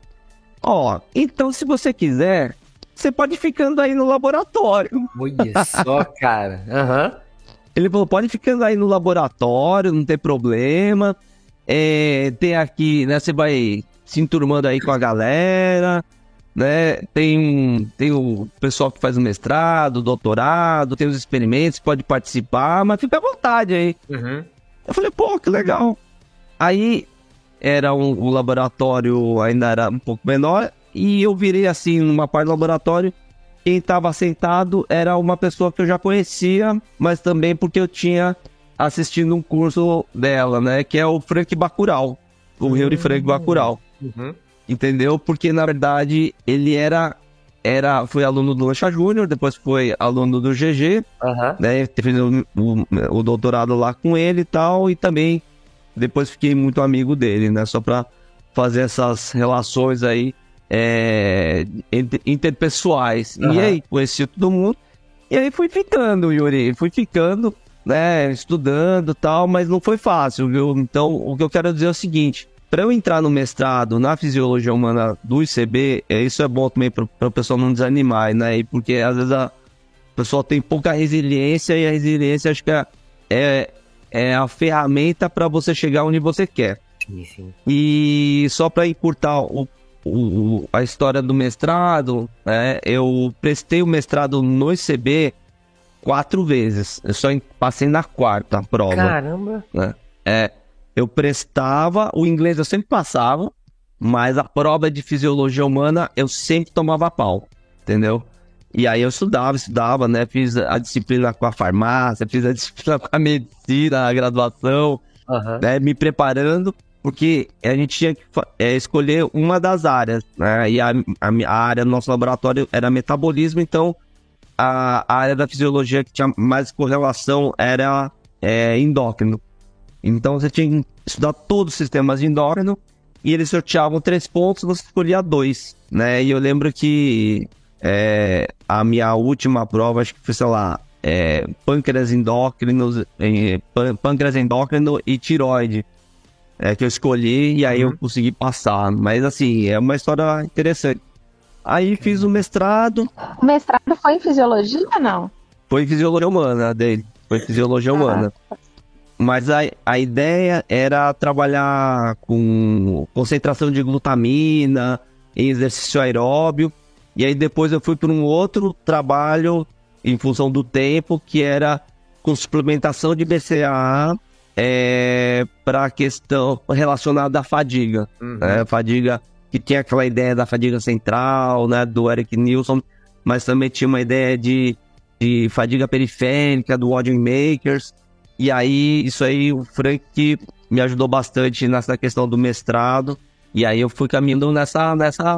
Então se você quiser, você pode ir ficando aí no laboratório. Olha só, cara. Ele falou, pode ir ficando aí no laboratório, não tem problema. Tem aqui, né, você vai se enturmando aí com a galera, né, tem o pessoal que faz o mestrado, doutorado, tem os experimentos, pode participar, mas fica à vontade aí. Eu falei, pô, que legal. Aí, o laboratório ainda era um pouco menor, e eu virei assim, numa parte do laboratório, quem estava sentado era uma pessoa que eu já conhecia, mas também porque eu tinha assistindo um curso dela, né, que é o Frank Bacurau, o Yuri Frank Bacurau. Entendeu? Porque, na verdade, ele foi aluno do Lancha Júnior, depois foi aluno do GG, né? Fez o doutorado lá com ele e tal, e também depois fiquei muito amigo dele, né? Só pra fazer essas relações aí interpessoais. E aí, conheci todo mundo, e aí fui ficando, Yuri, né? Estudando e tal, mas não foi fácil, viu? Então, o que eu quero dizer é o seguinte, para eu entrar no mestrado na Fisiologia Humana do ICB, isso é bom também para o pessoal não desanimar, né? E porque às vezes o pessoal tem pouca resiliência, e a resiliência acho que é a ferramenta para você chegar onde você quer. Sim. E só para encurtar a história do mestrado, né? Eu prestei o mestrado no ICB 4 vezes. Eu só passei na 4ª prova. Caramba! Né? Eu prestava, o inglês eu sempre passava, mas a prova de fisiologia humana eu sempre tomava pau, entendeu? E aí eu estudava, né? Fiz a disciplina com a farmácia, fiz a disciplina com a medicina, a graduação, né? Me preparando, porque a gente tinha que escolher uma das áreas, né? E a área do nosso laboratório era metabolismo, então a área da fisiologia que tinha mais correlação era endócrino. Então você tinha que estudar todos os sistemas de endócrino e eles sorteavam 3 pontos, você escolhia 2, né? E eu lembro que a minha última prova, acho que foi, sei lá, pâncreas endócrino e tireoide, que eu escolhi, e aí eu consegui passar. Mas assim, é uma história interessante. Aí fiz o mestrado. O mestrado foi em fisiologia ou não? Foi em fisiologia humana dele. Foi em fisiologia humana. Mas a ideia era trabalhar com concentração de glutamina em exercício aeróbio. E aí depois eu fui para um outro trabalho em função do tempo, que era com suplementação de BCAA para a questão relacionada à fadiga. Né? Fadiga, que tinha aquela ideia da fadiga central, né, do Eric Nielsen, mas também tinha uma ideia de fadiga periférica, do Makers. E aí, isso aí, o Frank me ajudou bastante nessa questão do mestrado. E aí eu fui caminhando nessa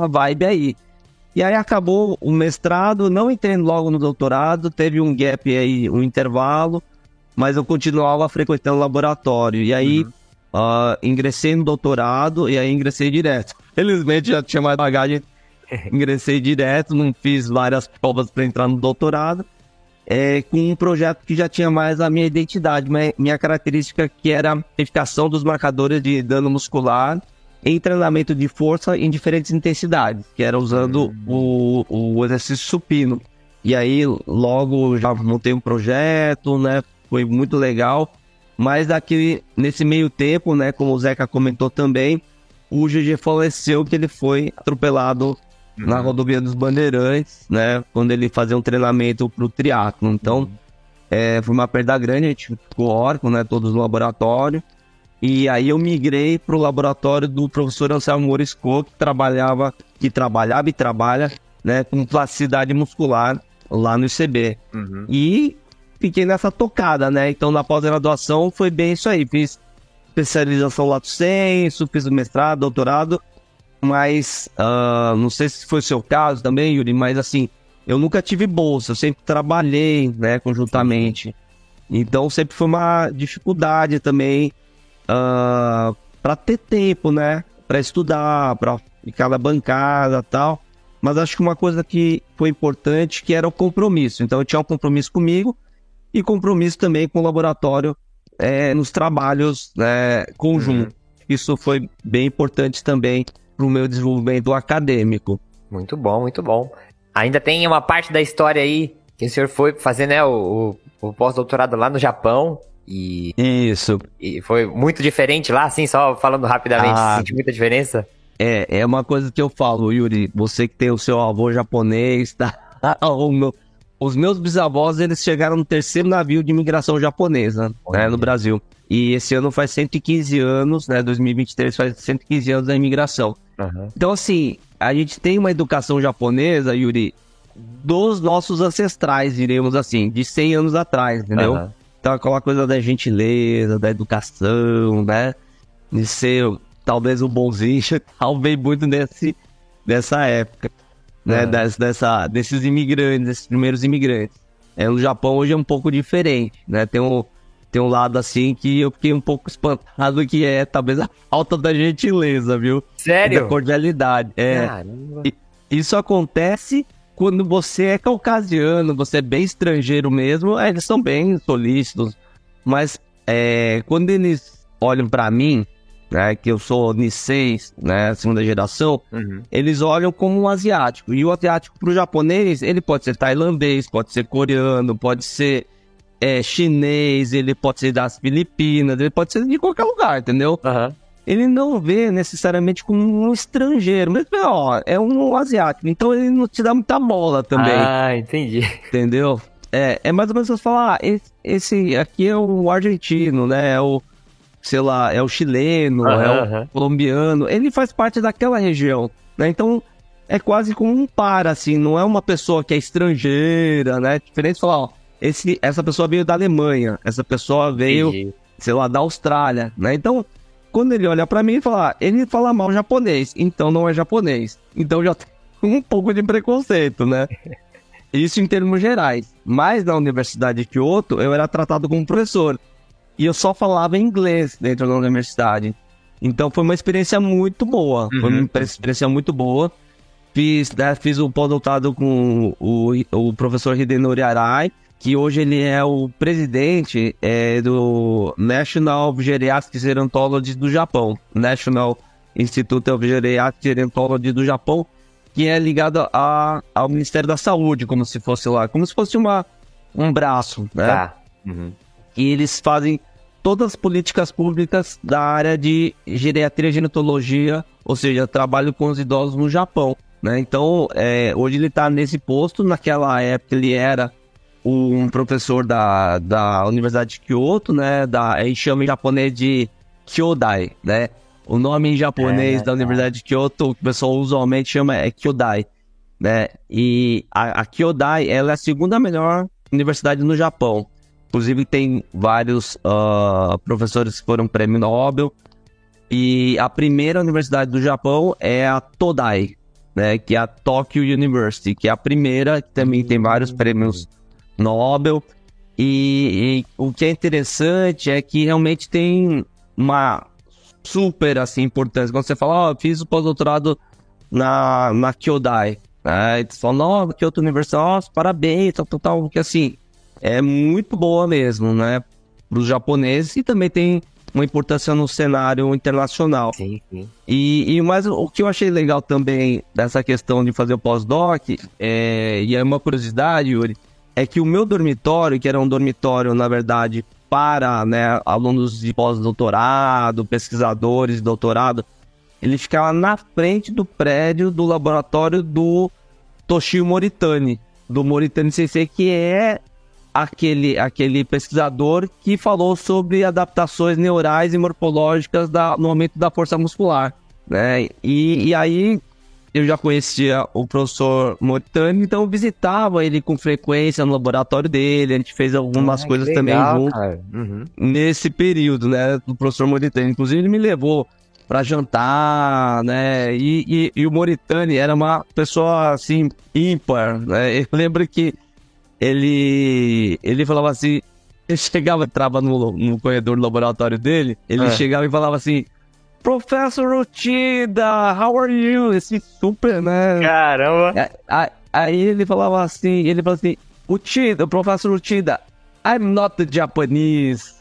vibe aí. E aí acabou o mestrado, não entrei logo no doutorado, teve um gap aí, um intervalo. mas eu continuava frequentando o laboratório. E aí, ingressei no doutorado e aí ingressei direto. Felizmente já tinha mais bagagem, ingressei direto, não fiz várias provas para entrar no doutorado, com um projeto que já tinha mais a minha identidade, minha característica, que era a identificação dos marcadores de dano muscular em treinamento de força em diferentes intensidades, que era usando o exercício supino. E aí logo já montei um projeto, né? Foi muito legal. Mas aqui, nesse meio tempo, né, como o Zeca comentou também, o GG faleceu, que ele foi atropelado na rodovia dos Bandeirantes, né, quando ele fazia um treinamento pro triatlo. Então, foi uma perda grande, a gente ficou órfão, né, todos no laboratório. E aí eu migrei pro laboratório do professor Anselmo Morisco, que trabalhava e trabalha, né, com plasticidade muscular lá no ICB. E fiquei nessa tocada, né? Então, na pós-graduação foi bem isso aí. Fiz especialização lato sensu, fiz o mestrado, doutorado, mas não sei se foi o seu caso também, Yuri, mas assim, eu nunca tive bolsa, eu sempre trabalhei, né, conjuntamente. Então, sempre foi uma dificuldade também para ter tempo, né, para estudar, para ficar na bancada e tal. Mas acho que uma coisa que foi importante, que era o compromisso. Então, eu tinha um compromisso comigo, e compromisso também com o laboratório nos trabalhos conjuntos. Isso foi bem importante também para o meu desenvolvimento acadêmico. Muito bom, muito bom. Ainda tem uma parte da história aí que o senhor foi fazer, né, o pós-doutorado lá no Japão. Isso. E foi muito diferente lá, assim, só falando rapidamente, sentiu muita diferença? É uma coisa que eu falo, Yuri, você que tem o seu avô japonês, tá? Os meus bisavós, eles chegaram no 3º navio de imigração japonesa, né, no Brasil. E esse ano faz 115 anos, né, 2023 faz 115 anos da imigração. Então, assim, a gente tem uma educação japonesa, Yuri, dos nossos ancestrais, diremos assim, de 100 anos atrás, entendeu? Então, aquela coisa da gentileza, da educação, né, de ser talvez o bonzinho, talvez muito dessa época. Né, desses imigrantes, desses primeiros imigrantes. No Japão hoje é um pouco diferente, né? Tem um lado assim que eu fiquei um pouco espantado, que é talvez a falta da gentileza, viu? Sério? Da cordialidade. Caramba. Isso acontece quando você é caucasiano, você é bem estrangeiro mesmo, eles são bem solícitos, mas quando eles olham pra mim, né, que eu sou Nisei, né, segunda geração, eles olham como um asiático. E o asiático pro japonês, ele pode ser tailandês, pode ser coreano, pode ser chinês, ele pode ser das Filipinas, ele pode ser de qualquer lugar, entendeu? Ele não vê necessariamente como um estrangeiro, mas é um asiático, então ele não te dá muita bola também. Entendi. Entendeu? É mais ou menos você falar, esse aqui é o argentino, né, sei lá, é o chileno, é o colombiano, ele faz parte daquela região, né? Então, é quase como um par, assim, não é uma pessoa que é estrangeira, né? Diferente de falar, essa pessoa veio da Alemanha, essa pessoa veio, sei lá, da Austrália, né? Então, quando ele olha pra mim, ele fala mal japonês, então não é japonês. Então já tem um pouco de preconceito, né? Isso em termos gerais. Mas na Universidade de Kyoto, eu era tratado como professor. E eu só falava inglês dentro da universidade. Então foi uma experiência muito boa. Foi uma experiência muito boa. Fiz o pós-doutorado com o professor Hidenori Arai, que hoje ele é o presidente do National Geriatric Gerontology do Japão. National Institute of Geriatric Gerontology do Japão, que é ligado ao Ministério da Saúde, como se fosse um braço, né? E eles fazem todas as políticas públicas da área de geriatria e gerontologia, ou seja, trabalho com os idosos no Japão, né? Então, hoje ele está nesse posto. Naquela época ele era um professor da Universidade de Kyoto, né? Eles chamam em japonês de Kyodai, né? O nome em japonês da Universidade de Kyoto, que o pessoal usualmente chama Kyodai, né? E a Kyodai, ela é a segunda melhor universidade no Japão. Inclusive tem vários professores que foram prêmio Nobel. E a primeira universidade do Japão é a Todai, né? Que é a Tokyo University, que é a primeira, que também tem vários prêmios Nobel. E o que é interessante é que realmente tem uma super, assim, importância. Quando você fala, eu fiz o pós-doutorado na Kyodai, né? E você fala, nossa, Kyoto University, nossa, parabéns, tal, porque assim, é muito boa mesmo, né, para os japoneses, e também tem uma importância no cenário internacional. Sim. Mas o que eu achei legal também dessa questão de fazer o pós-doc, e é uma curiosidade, Yuri, é que o meu dormitório, que era um dormitório, na verdade, para, né, alunos de pós-doutorado, pesquisadores de doutorado, ele ficava na frente do prédio do laboratório do Toshio Moritani, do Moritani Sensei, que é aquele pesquisador que falou sobre adaptações neurais e morfológicas no aumento da força muscular, né? E aí eu já conhecia o professor Moritani, então eu visitava ele com frequência no laboratório dele, a gente fez algumas coisas legal, também junto nesse período, né, do professor Moritani. Inclusive ele me levou para jantar, né, e o Moritani era uma pessoa, assim, ímpar, né? Eu lembro que ele falava assim, ele chegava, entrava no corredor do laboratório dele, ele chegava e falava assim, Professor Uchida, how are you? Esse super, né? Caramba! Aí ele falava assim, Uchida, Professor Uchida, I'm not Japanese,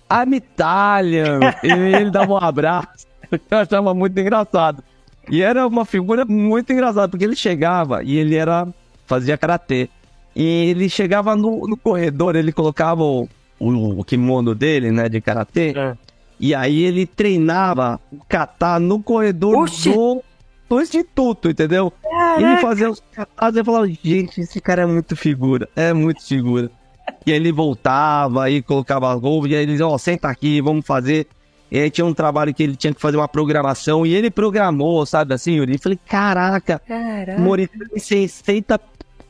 I'm Italian. E ele dava um abraço, eu achava muito engraçado. E era uma figura muito engraçada, porque ele chegava e ele fazia karatê. E ele chegava no corredor, ele colocava o kimono dele, né, de karatê. E aí ele treinava o kata no corredor do instituto, entendeu? Caraca. E ele fazia os katas e eu falava, gente, esse cara é muito figura. E aí ele voltava e colocava a roupa, e aí ele dizia, senta aqui, vamos fazer. E aí tinha um trabalho que ele tinha que fazer uma programação, e ele programou, sabe assim, Yuri? Eu falei, caraca. Moritani Sensei tá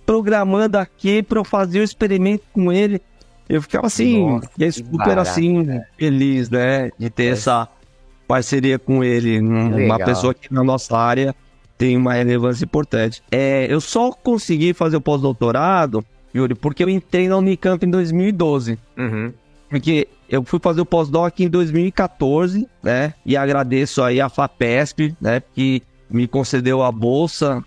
programando aqui pra eu fazer o experimento com ele. Eu ficava assim, super assim, feliz, né, de ter essa parceria com ele, uma pessoa que na nossa área tem uma relevância importante. Eu só consegui fazer o pós-doutorado, Yuri, porque eu entrei na Unicamp em 2012. Porque eu fui fazer o pós-doc em 2014, né, e agradeço aí a FAPESP, né, que me concedeu a bolsa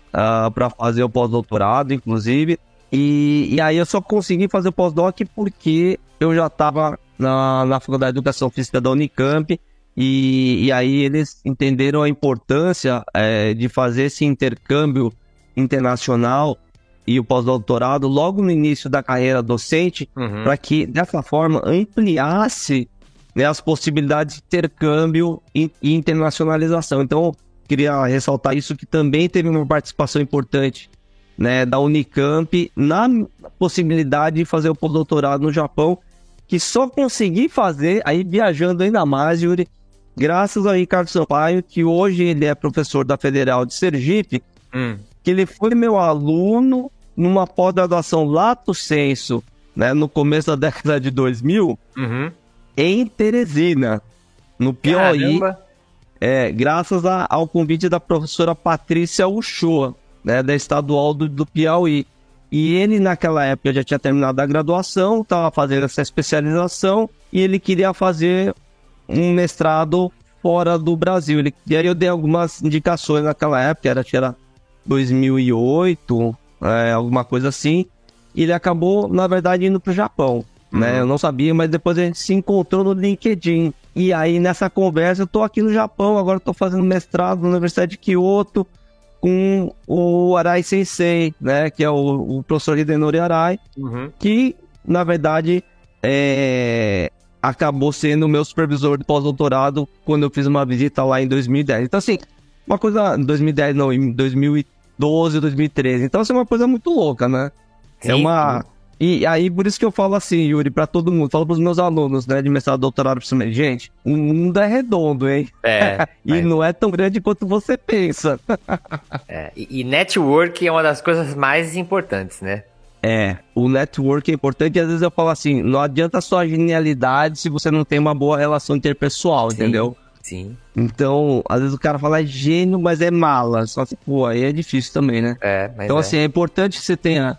para fazer o pós-doutorado, inclusive. E aí eu só consegui fazer o pós-doc porque eu já estava na Faculdade de Educação Física da Unicamp, e aí eles entenderam a importância de fazer esse intercâmbio internacional e o pós-doutorado logo no início da carreira docente, para que dessa forma ampliasse, né, as possibilidades de intercâmbio e internacionalização. Então, queria ressaltar isso, que também teve uma participação importante, né, da Unicamp na possibilidade de fazer o pós-doutorado no Japão, que só consegui fazer, aí viajando ainda mais, Yuri, graças ao Ricardo Sampaio, que hoje ele é professor da Federal de Sergipe, que ele foi meu aluno numa pós-graduação lato sensu, né, no começo da década de 2000, em Teresina, no Piauí. Caramba. Graças ao convite da professora Patrícia Uchoa, né, da Estadual do Piauí. E ele, naquela época, já tinha terminado a graduação, estava fazendo essa especialização, e ele queria fazer um mestrado fora do Brasil. E aí eu dei algumas indicações naquela época, acho que era 2008, alguma coisa assim, e ele acabou, na verdade, indo para o Japão. Né? Eu não sabia, mas depois a gente se encontrou no LinkedIn. E aí, nessa conversa, eu tô aqui no Japão, agora tô fazendo mestrado na Universidade de Kyoto com o Arai Sensei, né? Que é o professor Hidenori Arai, que, na verdade, acabou sendo o meu supervisor de pós-doutorado quando eu fiz uma visita lá em 2010. Então, assim, uma coisa... Em 2010, não, em 2012, 2013. Então, assim, é uma coisa muito louca, né? Sim. E aí, por isso que eu falo assim, Yuri, pra todo mundo, falo pros meus alunos, né, de mestrado, doutorado, principalmente, gente, o mundo é redondo, hein? E não é tão grande quanto você pensa. E network é uma das coisas mais importantes, né? O network é importante, e às vezes eu falo assim, não adianta só a genialidade se você não tem uma boa relação interpessoal, entendeu? Sim. Então, às vezes o cara fala gênio, mas é mala, só que, pô, aí é difícil também, né? Então, assim, é importante que você tenha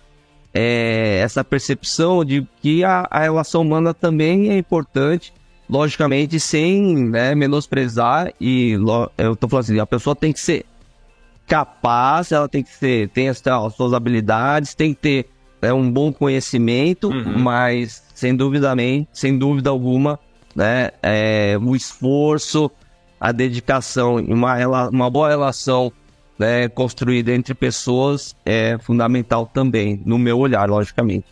essa percepção de que a relação humana também é importante, logicamente, sem, né, menosprezar. E eu tô falando assim, a pessoa tem que ser capaz, ela tem as suas habilidades, tem que ter, né, um bom conhecimento, mas sem dúvida alguma, né, o esforço, a dedicação e uma boa relação, né, construída entre pessoas é fundamental também, no meu olhar, logicamente.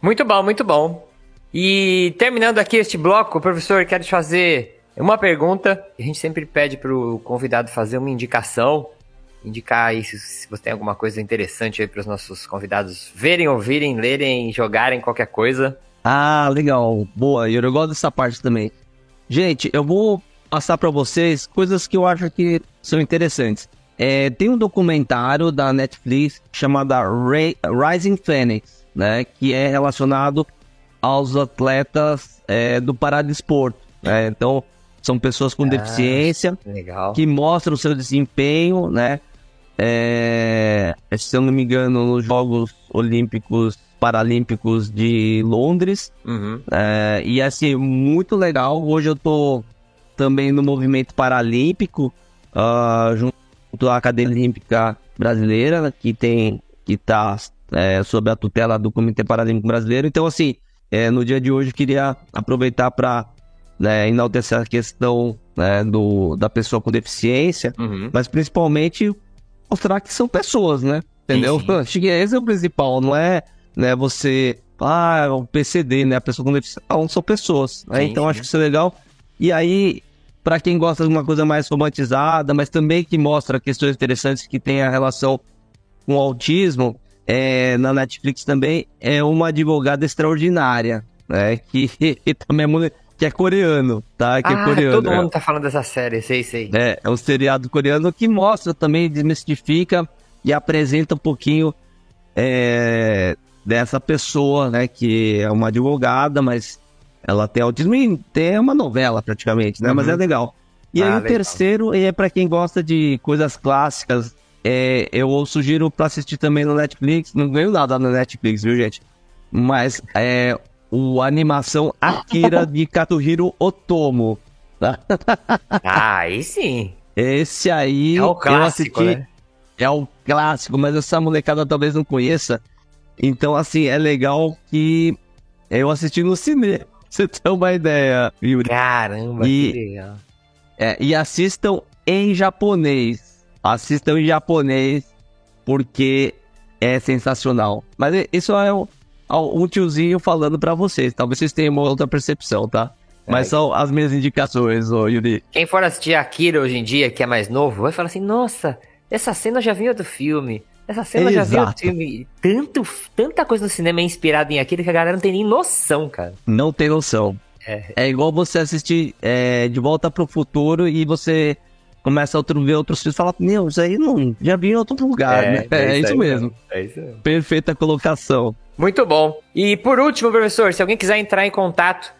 Muito bom, muito bom. E terminando aqui este bloco, professor, quero te fazer uma pergunta. A gente sempre pede para o convidado fazer uma indicação. Indicar aí se você tem alguma coisa interessante aí para os nossos convidados verem, ouvirem, lerem, jogarem, qualquer coisa. Ah, legal. Boa, eu gosto dessa parte também. Gente, eu vou passar para vocês coisas que eu acho que são interessantes. Tem um documentário da Netflix chamado Rising Phoenix, né, que é relacionado aos atletas do paradesporto, né? Então, são pessoas com deficiência, legal, que mostram o seu desempenho, né? Se eu não me engano, nos Jogos Paralímpicos de Londres. E assim, muito legal. Hoje eu tô também no movimento paralímpico, junto à Academia Olímpica Brasileira, que está sob a tutela do Comitê Paralímpico Brasileiro. Então, assim, no dia de hoje eu queria aproveitar para, né, enaltecer a questão, né, da pessoa com deficiência, mas principalmente mostrar que são pessoas, né? Entendeu? Sim. Acho que esse é o principal, não é, né, você... o PCD, né? A pessoa com deficiência. Não, são pessoas, né? Então sim. Acho que isso é legal. E aí, para quem gosta de uma coisa mais romantizada, mas também que mostra questões interessantes que tem a relação com o autismo, na Netflix também é Uma Advogada Extraordinária, né? Que também que é coreano, tá? Que é coreano. Todo mundo tá falando dessa série, sei. É um seriado coreano que mostra também, desmistifica e apresenta um pouquinho dessa pessoa, né? Que é uma advogada, mas ela tem autismo e tem uma novela praticamente, né? Mas é legal. E aí o terceiro é para quem gosta de coisas clássicas. Eu sugiro para assistir também no Netflix. Não ganho nada no Netflix, viu, gente? Mas a animação Akira de Katsuhiro Otomo. Tá? Aí sim. Esse aí é o clássico, eu assisti, né? É o clássico, mas essa molecada talvez não conheça. Então, assim, é legal que eu assisti no cinema. Você tem uma ideia, Yuri? Caramba, que legal. E assistam em japonês. Assistam em japonês, porque é sensacional. Mas isso é um tiozinho falando pra vocês. Talvez vocês tenham uma outra percepção, tá? Mas são as minhas indicações, Yuri. Quem for assistir Akira hoje em dia, que é mais novo, vai falar assim, nossa, essa cena eu já vi em outro filme. Essa cena eu já vi em outro filme. Tanta coisa no cinema é inspirada em Akira que a galera não tem nem noção, cara. Não tem noção. É igual você assistir De Volta pro Futuro e você começa a ver outros filmes e fala, meu, isso aí não, já vi em outro lugar, né? É isso mesmo. É isso mesmo. Perfeita colocação. Muito bom. E por último, professor, se alguém quiser entrar em contato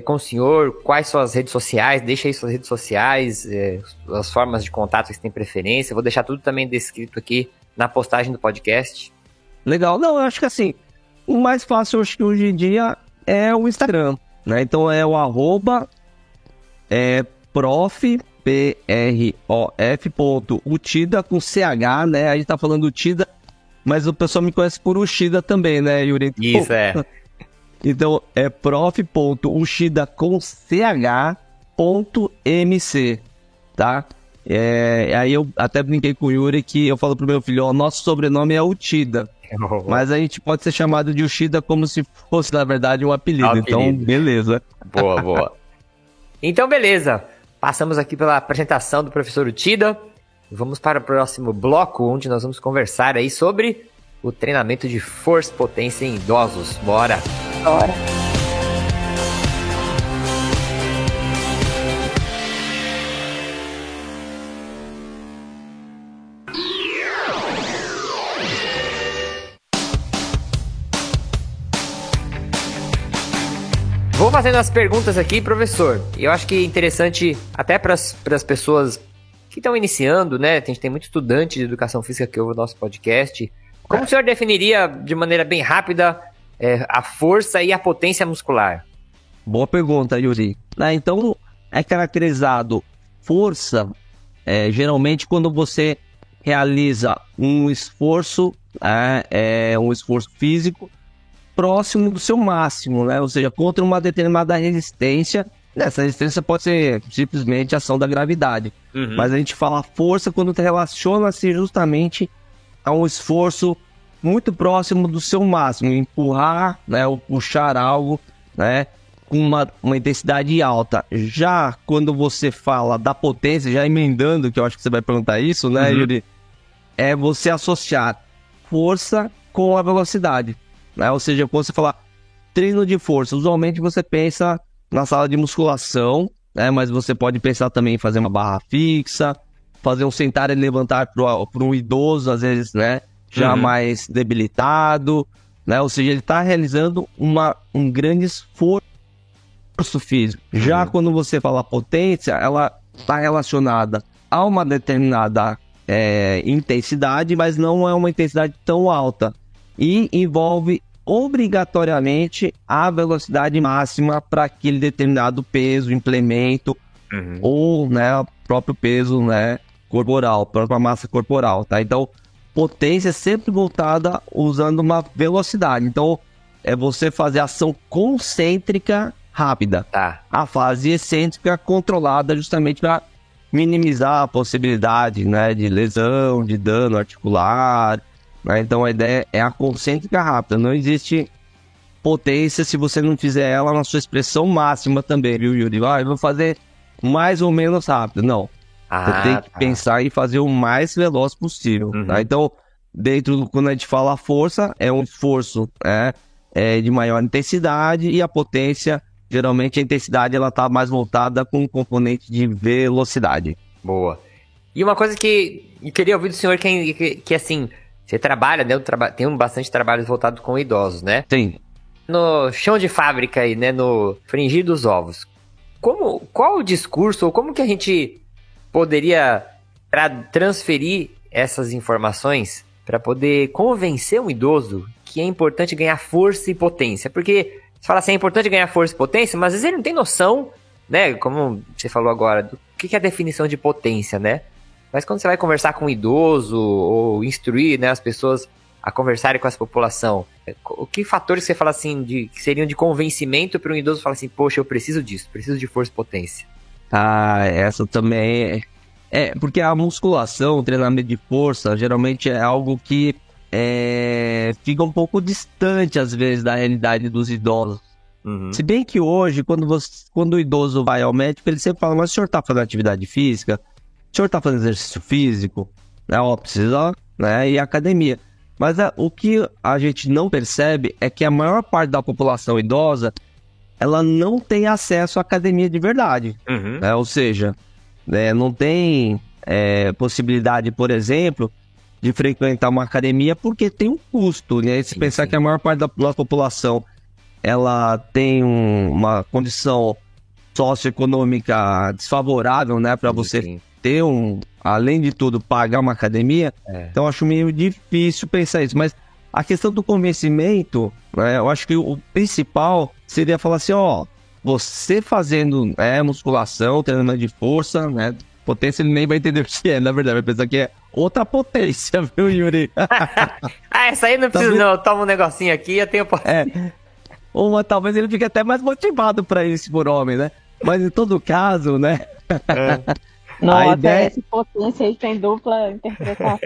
com o senhor, quais suas redes sociais, deixa aí suas redes sociais, as formas de contato que você tem preferência. Eu vou deixar tudo também descrito aqui na postagem do podcast. Legal. Não, eu acho que assim, o mais fácil acho que hoje em dia é o Instagram, né? Então é o @prof, P-R-O-F.Uchida com CH, né? A gente tá falando Uchida, mas o pessoal me conhece por Uchida também, né, Yuri? Isso, Então é prof.uchida com ch.mc, tá? Aí eu até brinquei com o Yuri que eu falo pro meu filho, nosso sobrenome é Uchida, mas a gente pode ser chamado de Uchida como se fosse, na verdade, um apelido. Então, beleza. Boa. Então, beleza. Passamos aqui pela apresentação do professor Uchida. Vamos para o próximo bloco, onde nós vamos conversar aí sobre o treinamento de força e potência em idosos. Bora! Vou fazendo as perguntas aqui, professor. Eu acho que é interessante até para as pessoas que estão iniciando, né? A gente tem muito estudante de educação física que ouve o nosso podcast. Como o senhor definiria, de maneira bem rápida, a força e a potência muscular? Boa pergunta, Yuri. Então, é caracterizado força, geralmente quando você realiza um esforço, um esforço físico próximo do seu máximo, né? Ou seja, contra uma determinada resistência. Essa resistência pode ser simplesmente ação da gravidade. Mas a gente fala força quando relaciona-se justamente a um esforço muito próximo do seu máximo, empurrar, né, ou puxar algo, né, com uma intensidade alta. Já quando você fala da potência, já emendando, que eu acho que você vai perguntar isso, né, Yuri? É você associar força com a velocidade, né? Ou seja, quando você falar treino de força, usualmente você pensa na sala de musculação, né? Mas você pode pensar também em fazer uma barra fixa, fazer um sentar e levantar para um idoso, às vezes, né, já mais debilitado, né? Ou seja, ele está realizando um grande esforço físico. Já quando você fala potência, ela está relacionada a uma determinada intensidade, mas não é uma intensidade tão alta. E envolve obrigatoriamente a velocidade máxima para aquele determinado peso, implemento, ou, né, o próprio peso, né, corporal, própria massa corporal, tá? Então, potência é sempre voltada usando uma velocidade. Então, é você fazer ação concêntrica rápida. Tá. A fase excêntrica controlada justamente para minimizar a possibilidade, né, de lesão, de dano articular, né? Então a ideia é a concêntrica rápida. Não existe potência se você não fizer ela na sua expressão máxima também, viu, Yuri? Eu vou fazer mais ou menos rápido. Não. Você tem que pensar em fazer o mais veloz possível. Tá? Então, quando a gente fala força, é um esforço de maior intensidade, e a potência, geralmente a intensidade ela tá mais voltada com um componente de velocidade. Boa. E uma coisa que eu queria ouvir do senhor, que assim, você trabalha, né? Tem bastante trabalho voltado com idosos, né? Sim. No chão de fábrica aí, né? No frigir dos ovos. Qual o discurso, ou como que a gente poderia transferir essas informações para poder convencer um idoso que é importante ganhar força e potência? Porque você fala assim, é importante ganhar força e potência, mas às vezes ele não tem noção, né? Como você falou agora, do que é a definição de potência, né? Mas quando você vai conversar com um idoso ou instruir, né, as pessoas a conversarem com essa população, que fatores você fala assim, que seriam de convencimento para um idoso falar assim, poxa, eu preciso disso, preciso de força e potência? Essa também porque a musculação, o treinamento de força, geralmente é algo que fica um pouco distante, às vezes, da realidade dos idosos. Se bem que hoje, quando o idoso vai ao médico, ele sempre fala, mas o senhor está fazendo atividade física? O senhor está fazendo exercício físico? Precisa, né, ir à academia. Mas o que a gente não percebe é que a maior parte da população idosa, ela não tem acesso à academia de verdade. Né? Ou seja, não tem possibilidade, por exemplo, de frequentar uma academia porque tem um custo, né? Se pensar que a maior parte da população ela tem uma condição socioeconômica desfavorável, né, para você ter além de tudo, pagar uma academia, então eu acho meio difícil pensar isso. Mas a questão do convencimento, né, eu acho que o principal seria falar assim, você fazendo musculação, treinamento de força, né, potência, ele nem vai entender o que é, na verdade, vai pensar que é outra potência, viu, Yuri? Essa aí não precisa não, toma um negocinho aqui, eu tenho potência. Ou talvez ele fique até mais motivado para isso por homem, né? Mas em todo caso, né? Nossa, essa potência aí tem dupla interpretação.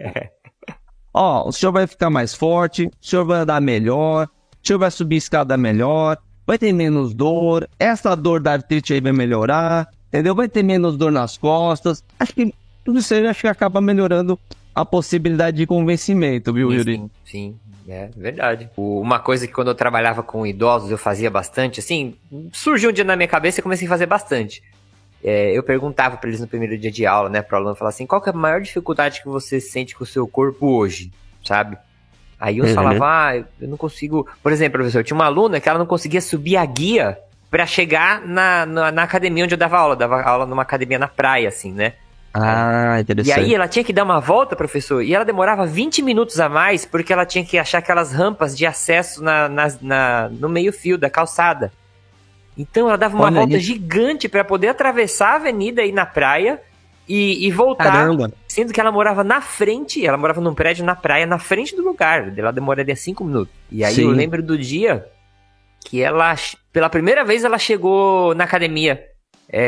O senhor vai ficar mais forte, o senhor vai andar melhor, o senhor vai subir escada melhor, vai ter menos dor, essa dor da artrite aí vai melhorar, entendeu? Vai ter menos dor nas costas. Acho que tudo isso aí acaba melhorando a possibilidade de convencimento, viu, Yuri? Sim, é verdade. Uma coisa que quando eu trabalhava com idosos eu fazia bastante, assim, surgiu um dia na minha cabeça e comecei a fazer bastante. Eu perguntava pra eles no primeiro dia de aula, né, pro aluno, falar assim, qual que é a maior dificuldade que você sente com o seu corpo hoje, sabe? Aí uns falavam, eu não consigo... Por exemplo, professor, tinha uma aluna que ela não conseguia subir a guia pra chegar na academia onde eu dava aula numa academia na praia, assim, né? Ah, E interessante. aí ela tinha que dar uma volta, professor, e ela demorava 20 minutos a mais porque ela tinha que achar aquelas rampas de acesso no meio-fio da calçada. Então ela dava uma Olha volta isso. gigante para poder atravessar a avenida e ir na praia e voltar. Caramba. Sendo que ela morava na frente, ela morava num prédio na praia, na frente do lugar. Ela demoraria 5 minutos. E aí Sim. eu lembro do dia que ela, pela primeira vez, ela chegou na academia,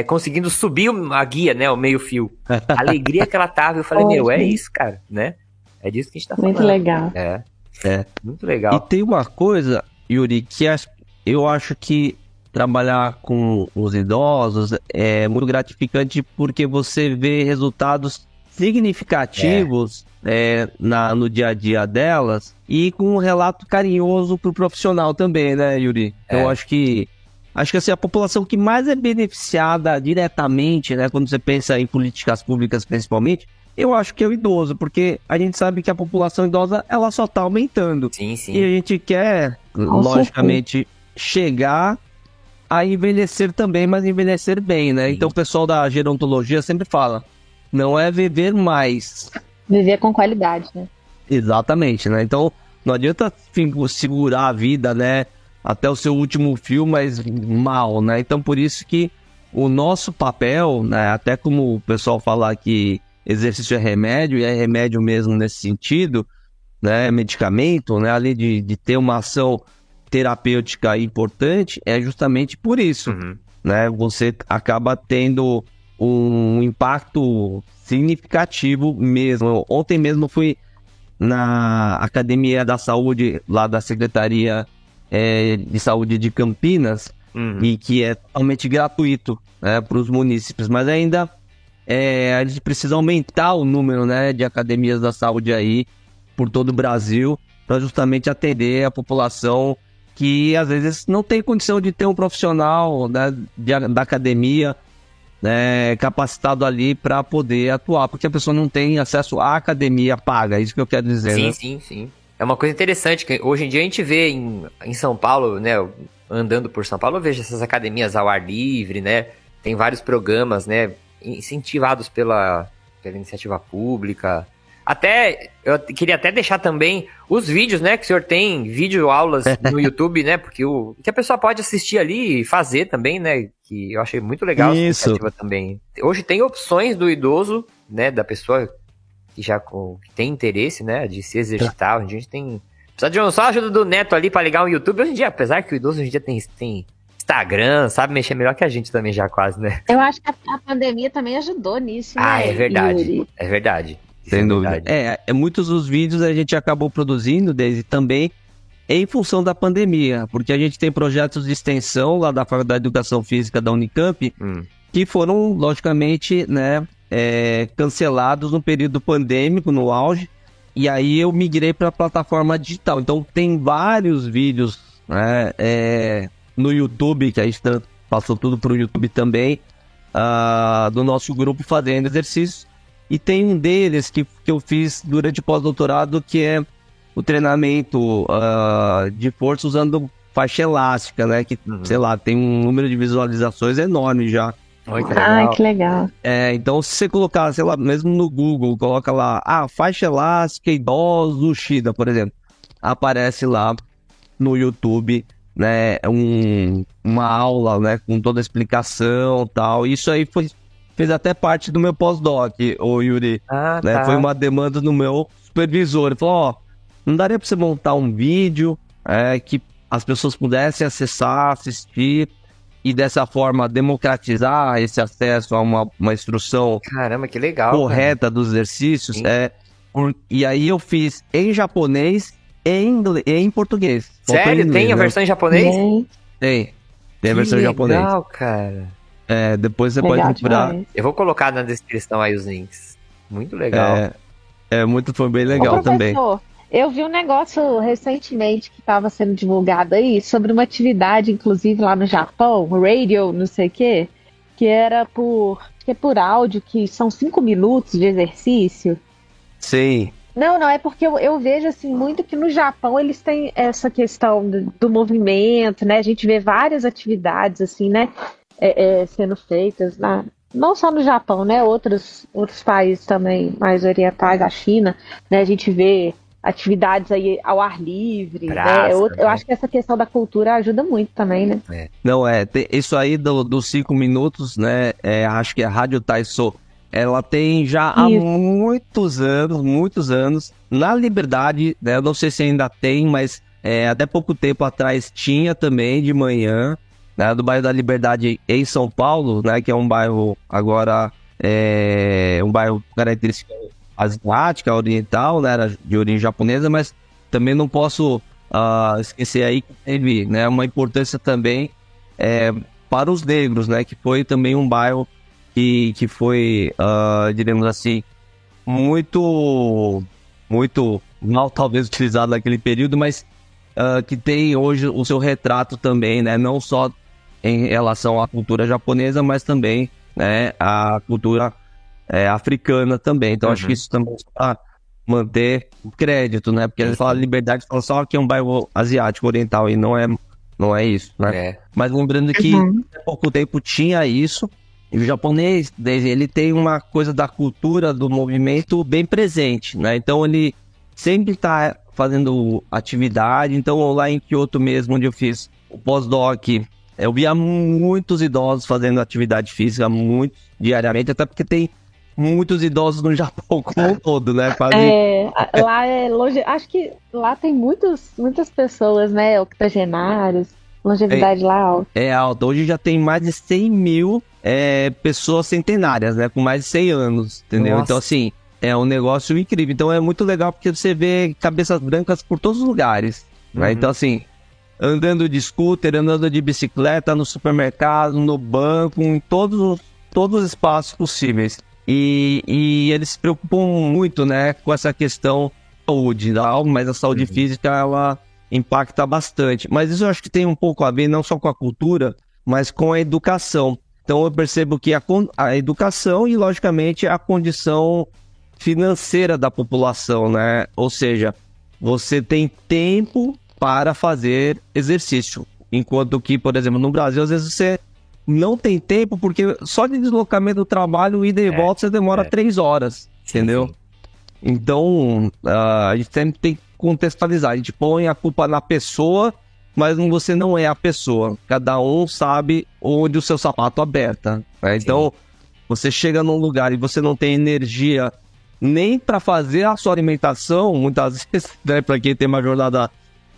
conseguindo subir a guia, né, o meio-fio. A alegria que ela tava, eu falei, meu, é isso, cara, né? É disso que a gente tá falando. Muito legal. É, muito E legal. tem uma coisa, Yuri, que eu acho que trabalhar com os idosos é muito gratificante porque você vê resultados significativos no dia a dia delas e com um relato carinhoso pro profissional também, né, Yuri? Eu acho que assim, a população que mais é beneficiada diretamente, né, quando você pensa em políticas públicas principalmente, eu acho que é o idoso, porque a gente sabe que a população idosa, ela só tá aumentando. Sim, sim. E a gente quer, logicamente, chegar a envelhecer também, mas envelhecer bem, né? Sim. Então o pessoal da gerontologia sempre fala, não é viver mais. Viver com qualidade, né? Exatamente, né? Então não adianta segurar a vida, né? Até o seu último fio, mas mal, né? Então por isso que o nosso papel, né? Até como o pessoal fala que exercício é remédio, e é remédio mesmo nesse sentido, né? Medicamento, né? Além de ter uma ação terapêutica importante, é justamente por isso, né? Você acaba tendo um impacto significativo mesmo. Ontem mesmo fui na Academia da Saúde, lá da Secretaria de Saúde de Campinas, e que é totalmente gratuito, né, para os munícipes, mas ainda a gente precisa aumentar o número, né, de academias da saúde aí por todo o Brasil, para justamente atender a população que às vezes não tem condição de ter um profissional, né, da academia, né, capacitado ali para poder atuar, porque a pessoa não tem acesso à academia paga, é isso que eu quero dizer, Sim, né? sim, sim. É uma coisa interessante, que hoje em dia a gente vê em São Paulo, né, andando por São Paulo, eu vejo essas academias ao ar livre, né, tem vários programas, né, incentivados pela iniciativa pública. Até, eu queria até deixar também os vídeos, né, que o senhor tem, vídeo aulas no YouTube, né, porque que a pessoa pode assistir ali e fazer também, né, que eu achei muito legal essa Isso. iniciativa também. Hoje tem opções do idoso, né, da pessoa que que tem interesse, né, de se exercitar. A gente tem... Precisa de só a ajuda do neto ali pra ligar o YouTube. Hoje em dia, apesar que o idoso hoje em dia tem Instagram, sabe mexer melhor que a gente também já quase, né? Eu acho que a pandemia também ajudou nisso, Ah, né? é verdade. Yuri? É verdade. Isso Sem é dúvida. verdade. Muitos dos vídeos a gente acabou produzindo, desde também em função da pandemia, porque a gente tem projetos de extensão lá da Faculdade de Educação Física da Unicamp, que foram, logicamente, né, cancelados no período pandêmico, no auge, e aí eu migrei para a plataforma digital. Então tem vários vídeos, né, no YouTube, que a gente passou tudo para o YouTube também, do nosso grupo fazendo exercícios. E tem um deles que eu fiz durante o pós-doutorado, que é o treinamento de força usando faixa elástica, né? Que, sei lá, tem um número de visualizações enorme já. Olha que legal. Ai, que legal. Então, se você colocar, sei lá, mesmo no Google, coloca lá, faixa elástica idoso Shida, por exemplo. Aparece lá no YouTube, né? Uma aula, né? Com toda a explicação e tal. Isso aí fez até parte do meu pós-doc, o Yuri. Né? Tá. Foi uma demanda do meu supervisor. Ele falou, não daria para você montar um vídeo que as pessoas pudessem acessar, assistir e dessa forma democratizar esse acesso a uma instrução Caramba, que legal. correta dos exercícios. E aí eu fiz em japonês e em português. Sério? Inglês, Tem a né? versão em japonês? Tem a versão em japonês. Legal, cara. Depois você Legal pode procurar. demais. Eu vou colocar na descrição aí os links. Muito legal. Foi bem legal Ô, também. professor, eu vi um negócio recentemente que estava sendo divulgado aí sobre uma atividade, inclusive lá no Japão, radio, não sei o quê, que era acho que é por áudio, que são 5 minutos de exercício. Sim. Não, é porque eu vejo assim muito que no Japão eles têm essa questão do movimento, né? A gente vê várias atividades assim, né? Sendo feitas não só no Japão, né? Outros países também mais orientais, a China, né? A gente vê atividades aí ao ar livre, né? Eu acho que essa questão da cultura ajuda muito também, né? Não, isso aí dos 5 minutos, né? Acho que a Rádio Taiso, ela tem já há muitos anos, na Liberdade, né? Eu não sei se ainda tem, mas até pouco tempo atrás tinha também de manhã, né, do bairro da Liberdade em São Paulo, né? Que é um bairro agora, um bairro característico asiática, oriental, né, era de origem japonesa, mas também não posso esquecer aí que teve, né, uma importância também para os negros, né, que foi também um bairro que foi, diremos assim, muito mal talvez utilizado naquele período, mas que tem hoje o seu retrato também, né, não só em relação à cultura japonesa, mas também, né, a cultura africana também. Então, acho que isso também é para manter o crédito, né? Porque eles falam Liberdade, fala só que é um bairro asiático, oriental, e não é isso, né? Mas lembrando que há pouco tempo tinha isso, e o japonês, ele tem uma coisa da cultura, do movimento bem presente, né? Então, ele sempre está fazendo atividade. Então, lá em Kyoto mesmo, onde eu fiz o pós-doc, eu via muitos idosos fazendo atividade física, muito diariamente, até porque tem muitos idosos no Japão como um todo, né? Lá é longe. Acho que lá tem muitas pessoas, né? Octogenários, longevidade lá alta. É alta. Hoje já tem mais de 100 mil pessoas centenárias, né? Com mais de 100 anos, entendeu? Nossa. Então, assim, é um negócio incrível. Então, é muito legal porque você vê cabeças brancas por todos os lugares, né? Então, assim, andando de scooter, andando de bicicleta, no supermercado, no banco, em todos os espaços possíveis. E eles se preocupam muito, né, com essa questão da saúde da alma, mas a saúde física, ela impacta bastante. Mas isso eu acho que tem um pouco a ver não só com a cultura, mas com a educação. Então eu percebo que a educação e, logicamente, a condição financeira da população, né? Ou seja, você tem tempo para fazer exercício. Enquanto que, por exemplo, no Brasil, às vezes você não tem tempo, porque só de deslocamento do trabalho, ida e volta, você demora 3 horas, entendeu? Sim. Então, a gente sempre tem que contextualizar. A gente põe a culpa na pessoa, mas você não é a pessoa. Cada um sabe onde o seu sapato aperta, né? Então, você chega num lugar e você não tem energia nem para fazer a sua alimentação, muitas vezes, né, para quem tem uma jornada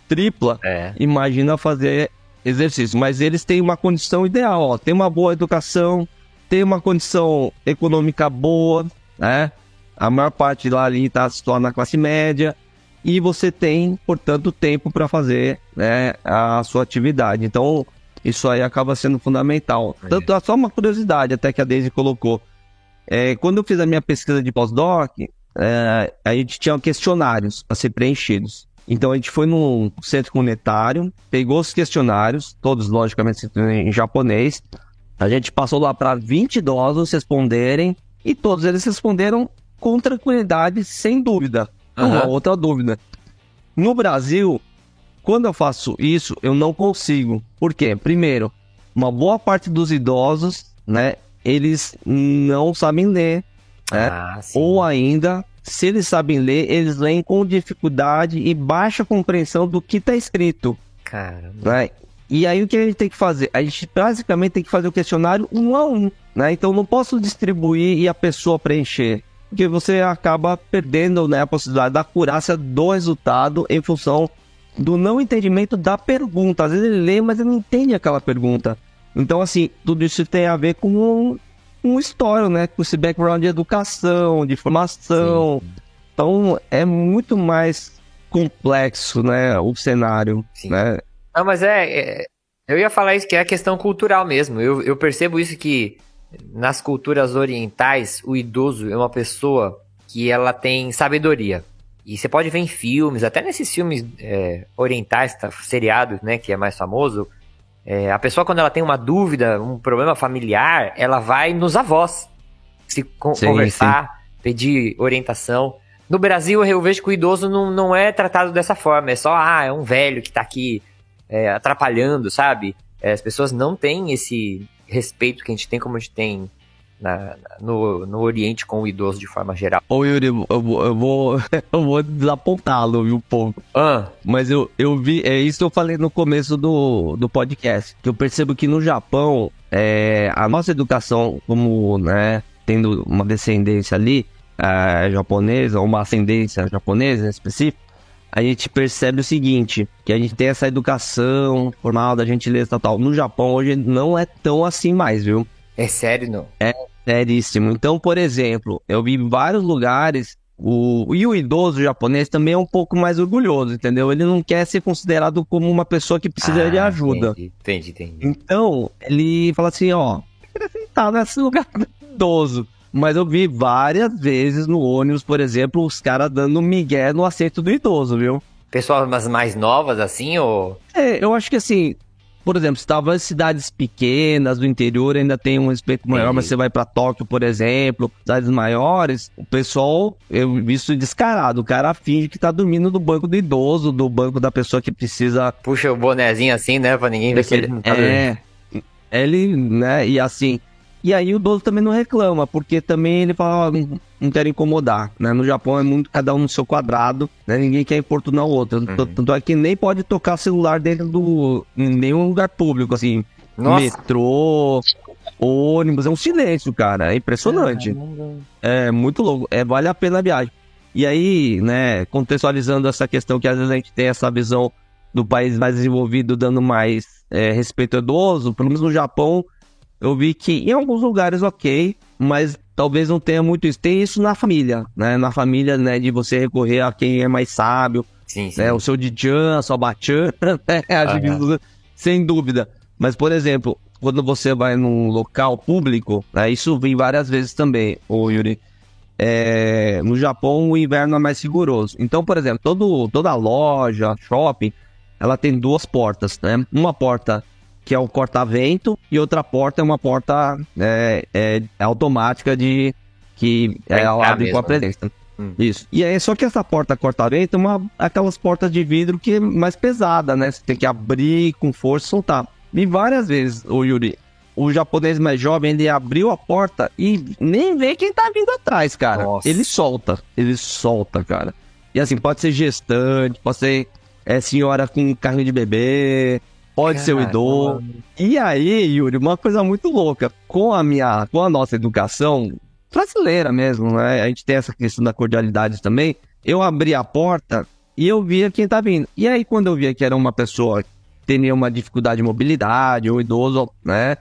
tripla, imagina fazer exercício. Mas eles têm uma condição ideal, ó, tem uma boa educação, tem uma condição econômica boa, né? A maior parte lá ali está situada na classe média, e você tem, portanto, tempo para fazer, né, a sua atividade. Então, isso aí acaba sendo fundamental. Tanto, só uma curiosidade até que a Daisy colocou. Quando eu fiz a minha pesquisa de pós-doc, a gente tinha questionários para ser preenchidos. Então a gente foi num centro comunitário, pegou os questionários, todos logicamente em japonês. A gente passou lá para 20 idosos responderem, e todos eles responderam com tranquilidade, sem dúvida. Uma outra dúvida. No Brasil, quando eu faço isso, eu não consigo. Por quê? Primeiro, uma boa parte dos idosos, né, eles não sabem ler, né? Ou ainda, se eles sabem ler, eles leem com dificuldade e baixa compreensão do que está escrito. Caramba. Né? E aí o que a gente tem que fazer? A gente basicamente tem que fazer o questionário 1 a 1, né? Então não posso distribuir e a pessoa preencher, porque você acaba perdendo, né, a possibilidade da acurácia do resultado em função do não entendimento da pergunta. Às vezes ele lê, mas ele não entende aquela pergunta. Então, assim, tudo isso tem a ver com um histórico, né? Com esse background de educação, de formação. Sim. Então, é muito mais complexo, né? O cenário, né? Não, mas eu ia falar isso, que é a questão cultural mesmo. Eu percebo isso, que nas culturas orientais, o idoso é uma pessoa que ela tem sabedoria. E você pode ver em filmes, até nesses filmes orientais, seriados, né? Que é mais famoso. A pessoa, quando ela tem uma dúvida, um problema familiar, ela vai nos avós conversar, pedir orientação. No Brasil, eu vejo que o idoso não é tratado dessa forma. É só, é um velho que tá aqui atrapalhando, sabe? As pessoas não têm esse respeito que a gente tem, como a gente tem no Oriente com o idoso de forma geral? Ô Yuri, eu vou desapontá-lo um pouco. Mas eu vi, é isso que eu falei no começo do podcast, que eu percebo que no Japão, a nossa educação, como, né, tendo uma descendência ali, japonesa, ou uma ascendência japonesa em específico, a gente percebe o seguinte, que a gente tem essa educação formal da gentileza e tal. No Japão hoje não é tão assim mais, viu? É sério, não? É seríssimo. Então, por exemplo, eu vi em vários lugares, o idoso japonês também é um pouco mais orgulhoso, entendeu? Ele não quer ser considerado como uma pessoa que precisa de ajuda. Entendi. Então, ele fala assim, ó, queria sentar nesse lugar do idoso. Mas eu vi várias vezes no ônibus, por exemplo, os caras dando migué no assento do idoso, viu? Pessoal mais novas assim, ou... Eu acho que assim, por exemplo, se tava em cidades pequenas, do interior, ainda tem um respeito maior, mas você vai pra Tóquio, por exemplo, cidades maiores, o pessoal, eu vi isso descarado, o cara finge que tá dormindo no banco do idoso, do banco da pessoa que precisa... Puxa o bonezinho assim, né, pra ninguém ver que ele não tá dormindo. Ele, né, e assim... E aí o idoso também não reclama, porque também ele fala, ó, não quero incomodar, né? No Japão é muito cada um no seu quadrado, né? Ninguém quer importunar o outro. Tanto é que nem pode tocar celular dentro em nenhum lugar público, assim. Nossa. Metrô, ônibus, é um silêncio, cara. É impressionante. É muito louco. Vale a pena a viagem. E aí, né, contextualizando essa questão que às vezes a gente tem essa visão do país mais desenvolvido dando mais respeito ao idoso, pelo menos no Japão, eu vi que em alguns lugares ok, mas talvez não tenha muito isso. Tem isso na família, né? Na família, né? De você recorrer a quem é mais sábio. Sim. Né? O seu Dichan, a sua Bachan, sem dúvida. Mas, por exemplo, quando você vai num local público, né? Isso vem várias vezes também, ô Yuri. No Japão, o inverno é mais rigoroso. Então, por exemplo, toda loja, shopping, ela tem duas portas, né? Uma porta que é o corta-vento, e outra porta é uma porta automática que abre com a presença. Isso. E aí, só que essa porta corta-vento é aquelas portas de vidro que é mais pesada, né? Você tem que abrir com força e soltar. E várias vezes, o Yuri, o japonês mais jovem, ele abriu a porta e nem vê quem tá vindo atrás, cara. Nossa. Ele solta, cara. E assim, pode ser gestante, pode ser senhora com carrinho de bebê, pode ser o idoso. E aí, Yuri, uma coisa muito louca. Com a nossa educação brasileira mesmo, né? A gente tem essa questão da cordialidade também. Eu abri a porta e eu via quem tá vindo. E aí, quando eu via que era uma pessoa que tinha uma dificuldade de mobilidade, ou idoso, né?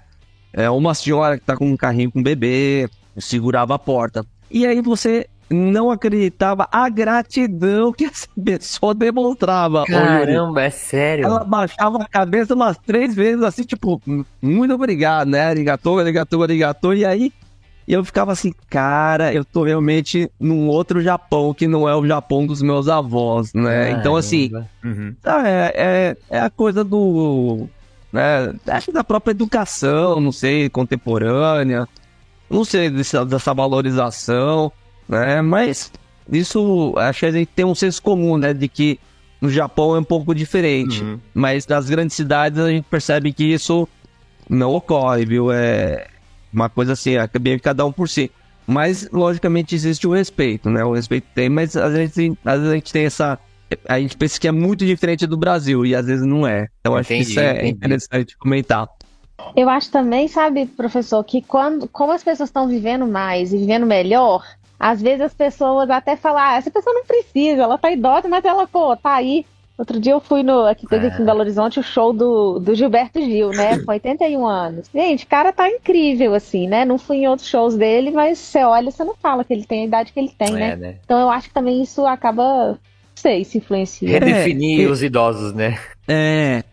Uma senhora que tá com um carrinho com bebê, segurava a porta. E aí você não acreditava a gratidão que essa pessoa demonstrava. Caramba, é sério? Ela baixava a cabeça umas 3 vezes, assim, tipo, muito obrigado, né? Arigatou. E aí, eu ficava assim, cara, eu tô realmente num outro Japão, que não é o Japão dos meus avós, né? Então, assim, é a coisa do... né? Acho da própria educação, não sei, contemporânea, não sei, dessa valorização, né? Mas isso, acho que a gente tem um senso comum, né? De que no Japão é um pouco diferente. Mas nas grandes cidades a gente percebe que isso não ocorre, viu? É uma coisa assim, é bem cada um por si. Mas, logicamente, existe o respeito, né? O respeito tem, mas às vezes a gente tem essa... A gente pensa que é muito diferente do Brasil, e às vezes não é. Então, acho que isso é interessante comentar. Eu acho também, sabe, professor, que como as pessoas estão vivendo mais e vivendo melhor, às vezes as pessoas até falam, essa pessoa não precisa, ela tá idosa, mas ela, tá aí. Outro dia eu fui teve aqui em Belo Horizonte o show do Gilberto Gil, né, com 81 anos. Gente, o cara tá incrível, assim, né, não fui em outros shows dele, mas você olha, você não fala que ele tem a idade que ele tem, né? Então eu acho que também isso acaba, não sei se influencia. Redefinir os idosos, né?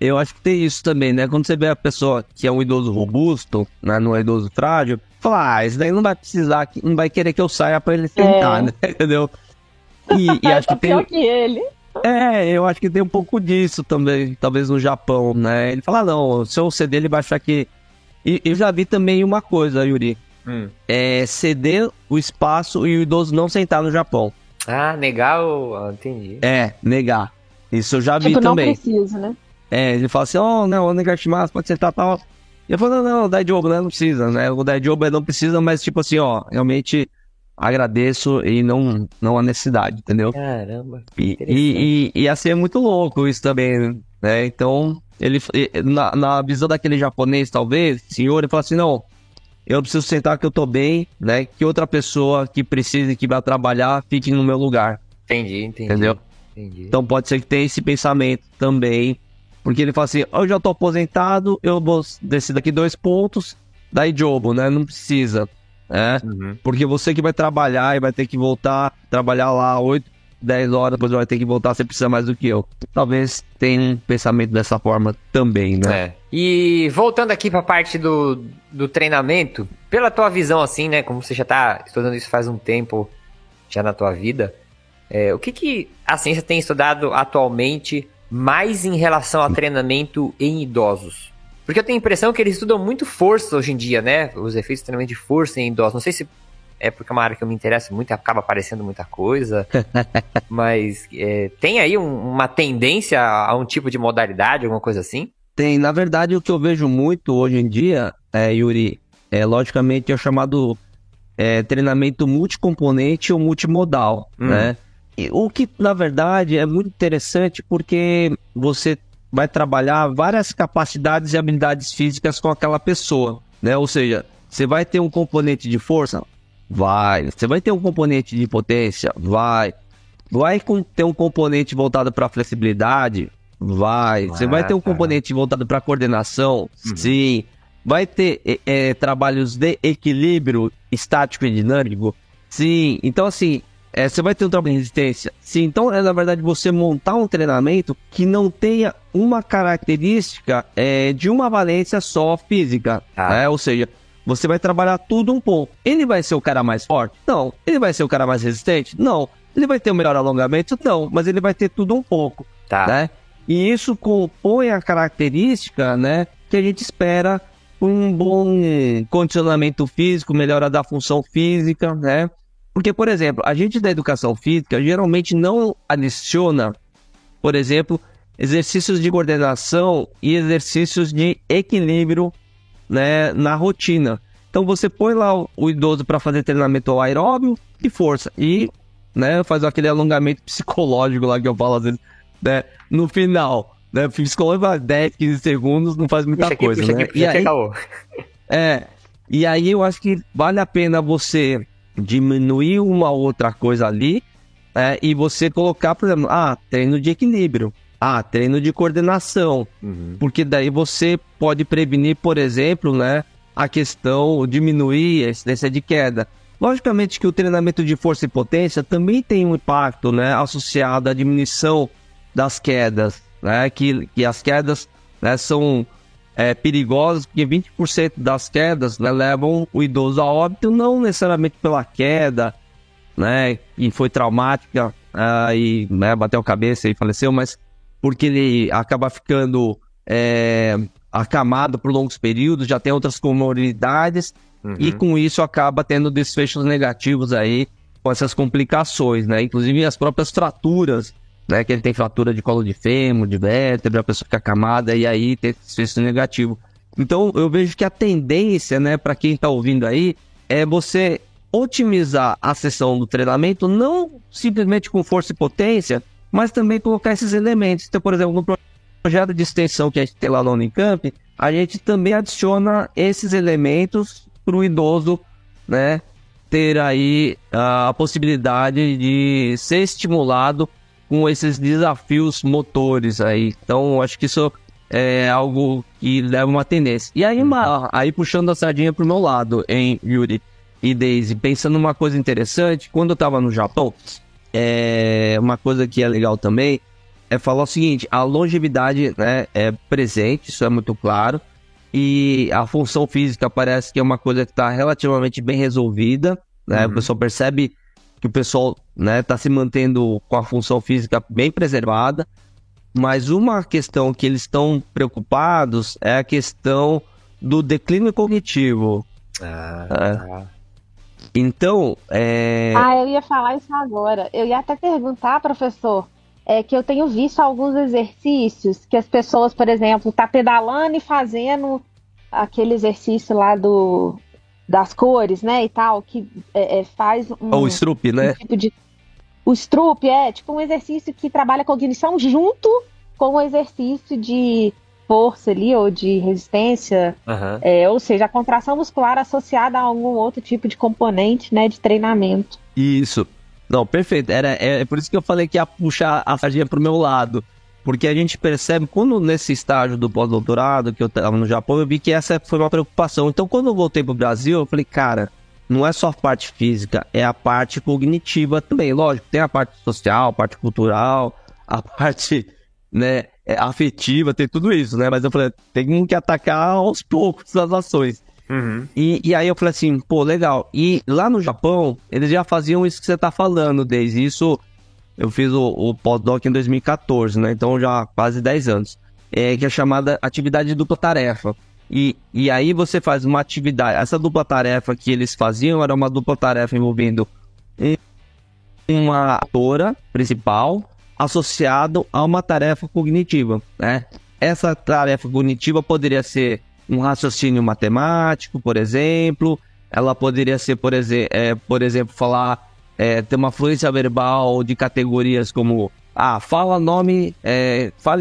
Eu acho que tem isso também, né? Quando você vê a pessoa que é um idoso robusto, né, não é idoso frágil, fala, esse daí não vai precisar, não vai querer que eu saia pra ele sentar, né? Entendeu? E acho que tem... pior que ele. Eu acho que tem um pouco disso também, talvez no Japão, né? Ele fala, não, se eu ceder, ele vai achar que... E eu já vi também uma coisa, Yuri. Ceder o espaço e o idoso não sentar no Japão. Negar entendi. Negar. Isso eu já vi não também. Precisa, né? Ele fala assim, não, o negashimasu pode sentar tal. E eu falo, não, dá jogo, né? Não precisa, né? O da jogo não precisa, mas tipo assim, ó, realmente agradeço e não há necessidade, entendeu? Caramba. E assim é muito louco isso também, né? Então, na visão daquele japonês, talvez, senhor, ele fala assim, não, eu preciso sentar que eu tô bem, né? Que outra pessoa que precise, que vai trabalhar, fique no meu lugar. Entendi. Entendeu? Entendi. Então pode ser que tenha esse pensamento também. Porque ele fala assim, eu já tô aposentado, eu vou descer daqui 2 pontos, daí jogo, né? Não precisa, né? Porque você que vai trabalhar e vai ter que voltar, trabalhar lá 8, 10 horas, depois vai ter que voltar, você precisa mais do que eu. Talvez tenha um pensamento dessa forma também, né? E voltando aqui pra parte do treinamento, pela tua visão assim, né? Como você já tá estudando isso faz um tempo já na tua vida, o que a ciência tem estudado atualmente mais em relação a treinamento em idosos? Porque eu tenho a impressão que eles estudam muito força hoje em dia, né? Os efeitos de treinamento de força em idosos. Não sei se é porque é uma área que eu me interesso muito, acaba aparecendo muita coisa. Mas tem aí uma tendência a um tipo de modalidade, alguma coisa assim? Tem, na verdade, o que eu vejo muito hoje em dia, Yuri, logicamente é o chamado treinamento multicomponente ou multimodal, né? O que, na verdade, é muito interessante porque você vai trabalhar várias capacidades e habilidades físicas com aquela pessoa, né? Ou seja, você vai ter um componente de força? Vai. Você vai ter um componente de potência? Vai. Vai ter um componente voltado para flexibilidade? Vai. Você vai ter um componente voltado para coordenação? Sim. Vai ter trabalhos de equilíbrio estático e dinâmico? Sim. Então, assim, você vai ter um trabalho de resistência? Sim. Então, na verdade, você montar um treinamento que não tenha uma característica de uma valência só física. Né? Ou seja, você vai trabalhar tudo um pouco. Ele vai ser o cara mais forte? Não. Ele vai ser o cara mais resistente? Não. Ele vai ter o melhor alongamento? Não. Mas ele vai ter tudo um pouco. Né? E isso compõe a característica, né, que a gente espera um bom condicionamento físico, melhora da função física, né? Porque, por exemplo, a gente da educação física geralmente não adiciona, por exemplo, exercícios de coordenação e exercícios de equilíbrio, né, na rotina. Então você põe lá o idoso para fazer treinamento aeróbio e força e, né, faz aquele alongamento psicológico lá que eu falo às vezes, né, no final, né, psicológico 10, 15 segundos não faz muita coisa, né? E aí eu acho que vale a pena você diminuir uma outra coisa ali, e você colocar, por exemplo, treino de equilíbrio, treino de coordenação, porque daí você pode prevenir, por exemplo, né, a questão, diminuir a incidência de queda. Logicamente que o treinamento de força e potência também tem um impacto, né, associado à diminuição das quedas, né, que as quedas, né, são perigosas, porque 20% das quedas, né, levam o idoso a óbito, não necessariamente pela queda, né, e foi traumática, e, né, bateu a cabeça e faleceu, mas porque ele acaba ficando acamado por longos períodos, já tem outras comorbidades, e com isso acaba tendo desfechos negativos aí, com essas complicações, né, inclusive as próprias fraturas, né, que ele tem fratura de colo de fêmur, de vértebra, a pessoa fica acamada e aí tem desfecho negativo. Então eu vejo que a tendência, né, para quem está ouvindo aí, é você otimizar a sessão do treinamento, não simplesmente com força e potência, mas também colocar esses elementos. Então, por exemplo, no projeto de extensão que a gente tem lá no Unicamp, a gente também adiciona esses elementos para o idoso, né, ter aí a possibilidade de ser estimulado com esses desafios motores aí. Então, acho que isso é algo que leva uma tendência. E aí, aí puxando a sardinha pro meu lado, hein, Yuri e Daisy, pensando numa coisa interessante, quando eu tava no Japão, uma coisa que é legal também, é falar o seguinte, a longevidade, né, é presente, isso é muito claro, e a função física parece que é uma coisa que está relativamente bem resolvida, né, o pessoal percebe que o pessoal, né, tá se mantendo com a função física bem preservada, mas uma questão que eles estão preocupados é a questão do declínio cognitivo. Então, eu ia falar isso agora. Eu ia até perguntar, professor, que eu tenho visto alguns exercícios que as pessoas, por exemplo, tá pedalando e fazendo aquele exercício lá das cores, né, e tal, que faz O Stroop, né? um tipo de... O Stroop é tipo um exercício que trabalha a cognição junto com o exercício de força ali, ou de resistência, ou seja, a contração muscular associada a algum outro tipo de componente, né, de treinamento. Isso. Não, perfeito. É por isso que eu falei que ia puxar a sardinha pro meu lado. Porque a gente percebe, quando nesse estágio do pós-doutorado, que eu estava no Japão, eu vi que essa foi uma preocupação. Então, quando eu voltei pro Brasil, eu falei, cara, não é só a parte física, é a parte cognitiva também. Lógico, tem a parte social, a parte cultural, a parte, né, afetiva, tem tudo isso, né? Mas eu falei, tem que atacar aos poucos as ações. E aí eu falei assim, pô, legal. E lá no Japão, eles já faziam isso que você tá falando, desde isso. Eu fiz o pós-doc em 2014, né? Então já há quase 10 anos. Que é chamada atividade de dupla tarefa. E aí você faz uma atividade. Essa dupla tarefa que eles faziam era uma dupla tarefa envolvendo uma atora principal associado a uma tarefa cognitiva, né? Essa tarefa cognitiva poderia ser um raciocínio matemático, por exemplo. Ela poderia ser, por exemplo, falar... ter uma fluência verbal de categorias como fale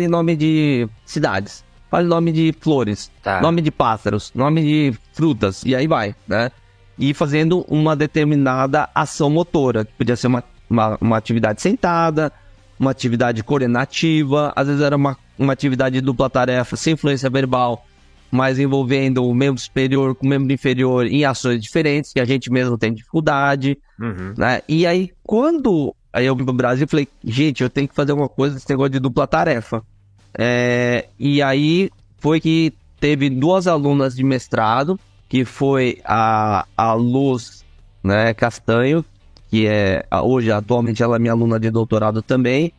nome de cidades, fale nome de flores, nome de pássaros, nome de frutas, e aí vai, né? E fazendo uma determinada ação motora, que podia ser uma atividade sentada, uma atividade coordenativa, às vezes era uma atividade de dupla tarefa sem influência verbal, mas envolvendo o membro superior com o membro inferior em ações diferentes, que a gente mesmo tem dificuldade, né? E aí, aí eu vim pro Brasil e falei, gente, eu tenho que fazer alguma coisa desse negócio de dupla tarefa. E aí foi que teve 2 alunas de mestrado, que foi a Luz, né, Castanho, que hoje, atualmente, ela é minha aluna de doutorado também,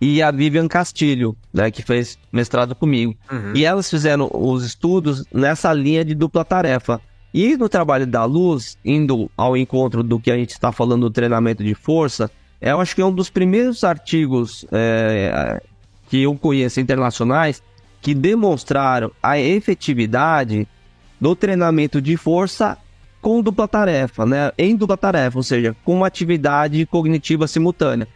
e a Vivian Castilho, né, que fez mestrado comigo. E elas fizeram os estudos nessa linha de dupla tarefa. E no trabalho da Luz, indo ao encontro do que a gente está falando do treinamento de força, eu acho que é um dos primeiros artigos que eu conheço internacionais que demonstraram a efetividade do treinamento de força com dupla tarefa, né? Em dupla tarefa, ou seja, com uma atividade cognitiva simultânea.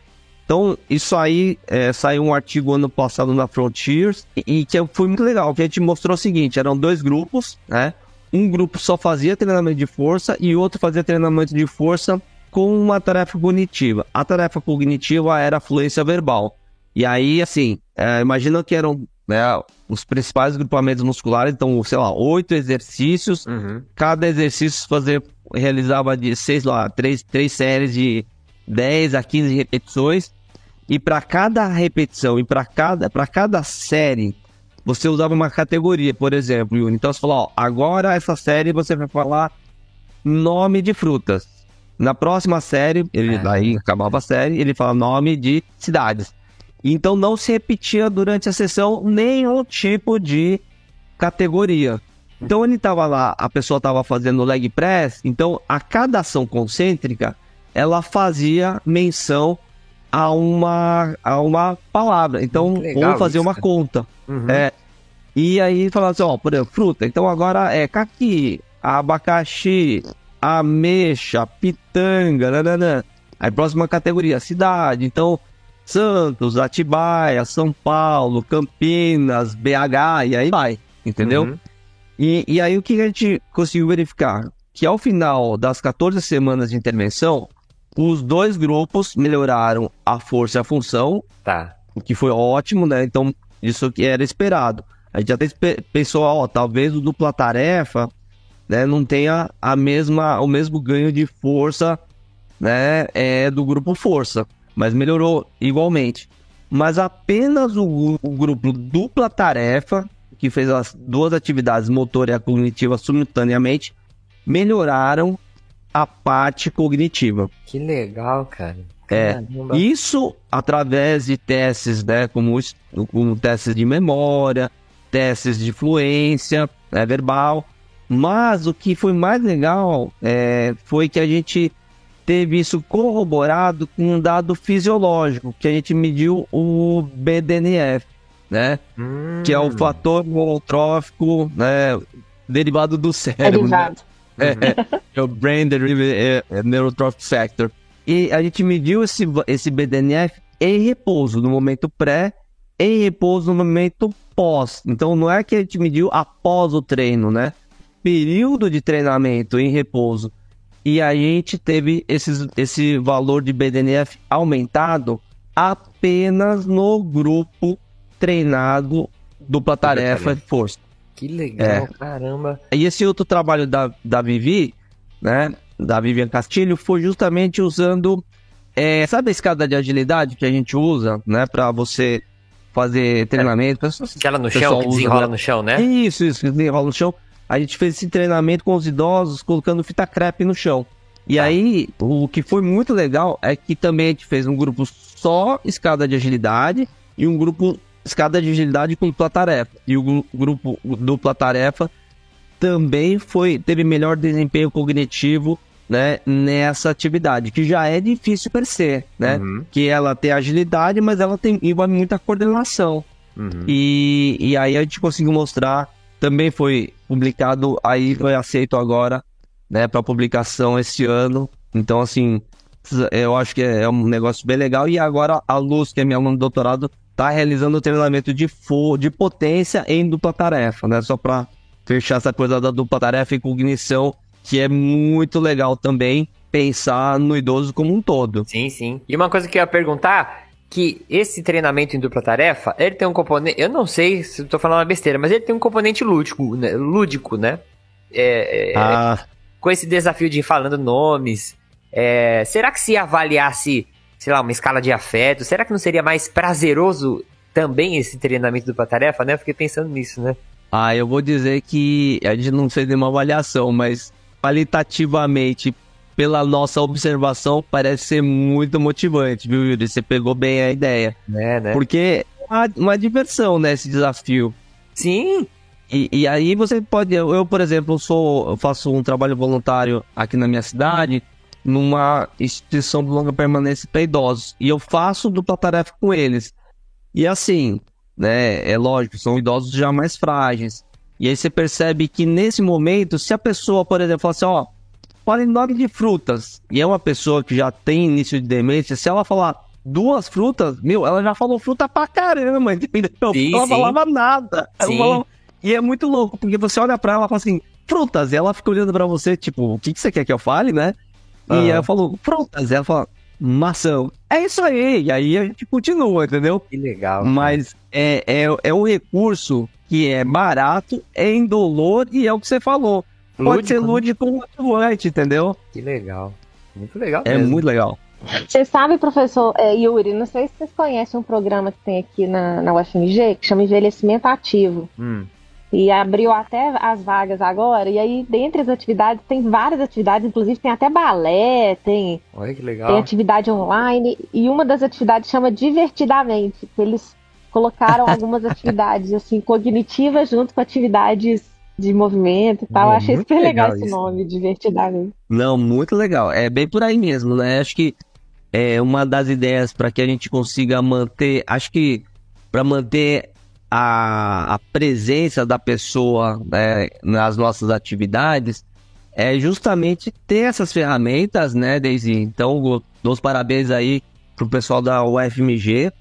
Então, isso aí saiu um artigo ano passado na Frontiers e que foi muito legal, que a gente mostrou o seguinte, eram 2 grupos, né? Um grupo só fazia treinamento de força e o outro fazia treinamento de força com uma tarefa cognitiva. A tarefa cognitiva era a fluência verbal. E aí, assim, imagina que eram, né, os principais grupamentos musculares, então, sei lá, 8 exercícios, cada exercício realizava de 3 séries de 10 a 15 repetições, e para cada repetição e para cada série você usava uma categoria, por exemplo, Yuri. Então você falou, agora essa série você vai falar nome de frutas. Na próxima série, daí acabava a série, ele fala nome de cidades. Então não se repetia durante a sessão nenhum tipo de categoria. Então ele estava lá, a pessoa estava fazendo leg press, então a cada ação concêntrica ela fazia menção a uma palavra. Então, vamos fazer uma conta. E aí, falava assim, por exemplo, fruta. Então, agora é caqui, abacaxi, ameixa, pitanga, nananã. Aí, próxima categoria, cidade. Então, Santos, Atibaia, São Paulo, Campinas, BH, e aí vai, entendeu? E aí, o que a gente conseguiu verificar? Que ao final das 14 semanas de intervenção, os 2 grupos melhoraram a força e a função, o que foi ótimo, né? Então, isso que era esperado. A gente até pensou, talvez o dupla tarefa, né, não tenha o mesmo ganho de força, né, do grupo força, mas melhorou igualmente. Mas apenas o grupo dupla tarefa, que fez as 2 atividades motora e a cognitiva simultaneamente, melhoraram a parte cognitiva. Que legal, cara. Isso através de testes, né, como testes de memória, testes de fluência, né, verbal. Mas o que foi mais legal foi que a gente teve isso corroborado com um dado fisiológico, que a gente mediu o BDNF, né? Que é o fator neurotrófico, né? derivado do cérebro, né? Derivado. É o Brain Derived Neurotrophic Factor. E a gente mediu esse BDNF em repouso, no momento pré, em repouso no momento pós. Então não é que a gente mediu após o treino, né? Período de treinamento em repouso. E aí a gente teve esse valor de BDNF aumentado apenas no grupo treinado dupla tarefa de força. Que legal, caramba. E esse outro trabalho da Vivi, né, da Vivian Castilho, foi justamente usando, sabe a escada de agilidade que a gente usa, né, para você fazer treinamento? Aquela no chão, que desenrola no chão, né? Isso, que desenrola no chão. A gente fez esse treinamento com os idosos, colocando fita crepe no chão. E aí, o que foi muito legal é que também a gente fez um grupo só escada de agilidade e um grupo escada de agilidade com dupla tarefa. E o grupo dupla tarefa também teve melhor desempenho cognitivo, né, nessa atividade, que já é difícil per se, né? Que ela tem agilidade, mas ela envolve muita coordenação. E aí a gente conseguiu mostrar, também foi publicado, aí foi aceito agora, né, para publicação esse ano. Então, assim, eu acho que é um negócio bem legal. E agora a Luz, que é minha aluna de doutorado, tá realizando o treinamento de potência em dupla tarefa, né? Só para fechar essa coisa da dupla tarefa e cognição, que é muito legal também pensar no idoso como um todo. Sim, sim. E uma coisa que eu ia perguntar, que esse treinamento em dupla tarefa, ele tem um componente, eu não sei se eu tô falando uma besteira, mas ele tem um componente lúdico, né? Com esse desafio de ir falando nomes, será que se avaliasse, sei lá, uma escala de afeto, será que não seria mais prazeroso também esse treinamento dupla tarefa, né? Eu fiquei pensando nisso, né? Eu vou dizer que a gente não fez nenhuma avaliação, mas qualitativamente, pela nossa observação, parece ser muito motivante, viu, Yuri? Você pegou bem a ideia. Né? Porque é uma diversão, né, esse desafio. Sim. E aí você pode... Eu, por exemplo, eu faço um trabalho voluntário aqui na minha cidade, numa instituição de longa permanência para idosos. E eu faço dupla tarefa com eles. E assim, né, é lógico, são idosos já mais frágeis. E aí você percebe que nesse momento, se a pessoa, por exemplo, fala assim, fala em nome de frutas, e é uma pessoa que já tem início de demência, se ela falar 2 frutas, ela já falou fruta pra caramba, entendeu? Ela falava nada. E é muito louco, porque você olha pra ela e fala assim, frutas, e ela fica olhando pra você, tipo, o que você quer que eu fale, né? E ela falou, frutas, e ela fala, maçã. É isso aí, e aí a gente continua, entendeu? Que legal. Mas é um recurso que é barato, é indolor e é o que você falou. Pode ser lúdico motivante, entendeu? Que legal. Muito legal mesmo. É muito legal. Você sabe, professor Yuri, não sei se vocês conhecem um programa que tem aqui na UFMG, que chama Envelhecimento Ativo. E abriu até as vagas agora, e aí dentre as atividades, tem várias atividades, inclusive tem até balé, Olha que legal. Tem atividade online, e uma das atividades chama Divertidamente, que eles colocaram algumas atividades assim, cognitivas junto com atividades de movimento e tal. Eu achei super legal esse nome, Divertidamente. Não, muito legal. É bem por aí mesmo, né? Acho que é uma das ideias para que a gente consiga manter, acho que para manter a presença da pessoa, né, nas nossas atividades, é justamente ter essas ferramentas, né, Daisy? Então, dou os parabéns aí pro pessoal da UFMG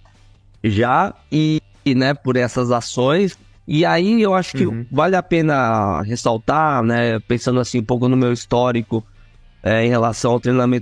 né, por essas ações. E aí eu acho que vale a pena ressaltar, né, pensando assim um pouco no meu histórico em relação ao treinamento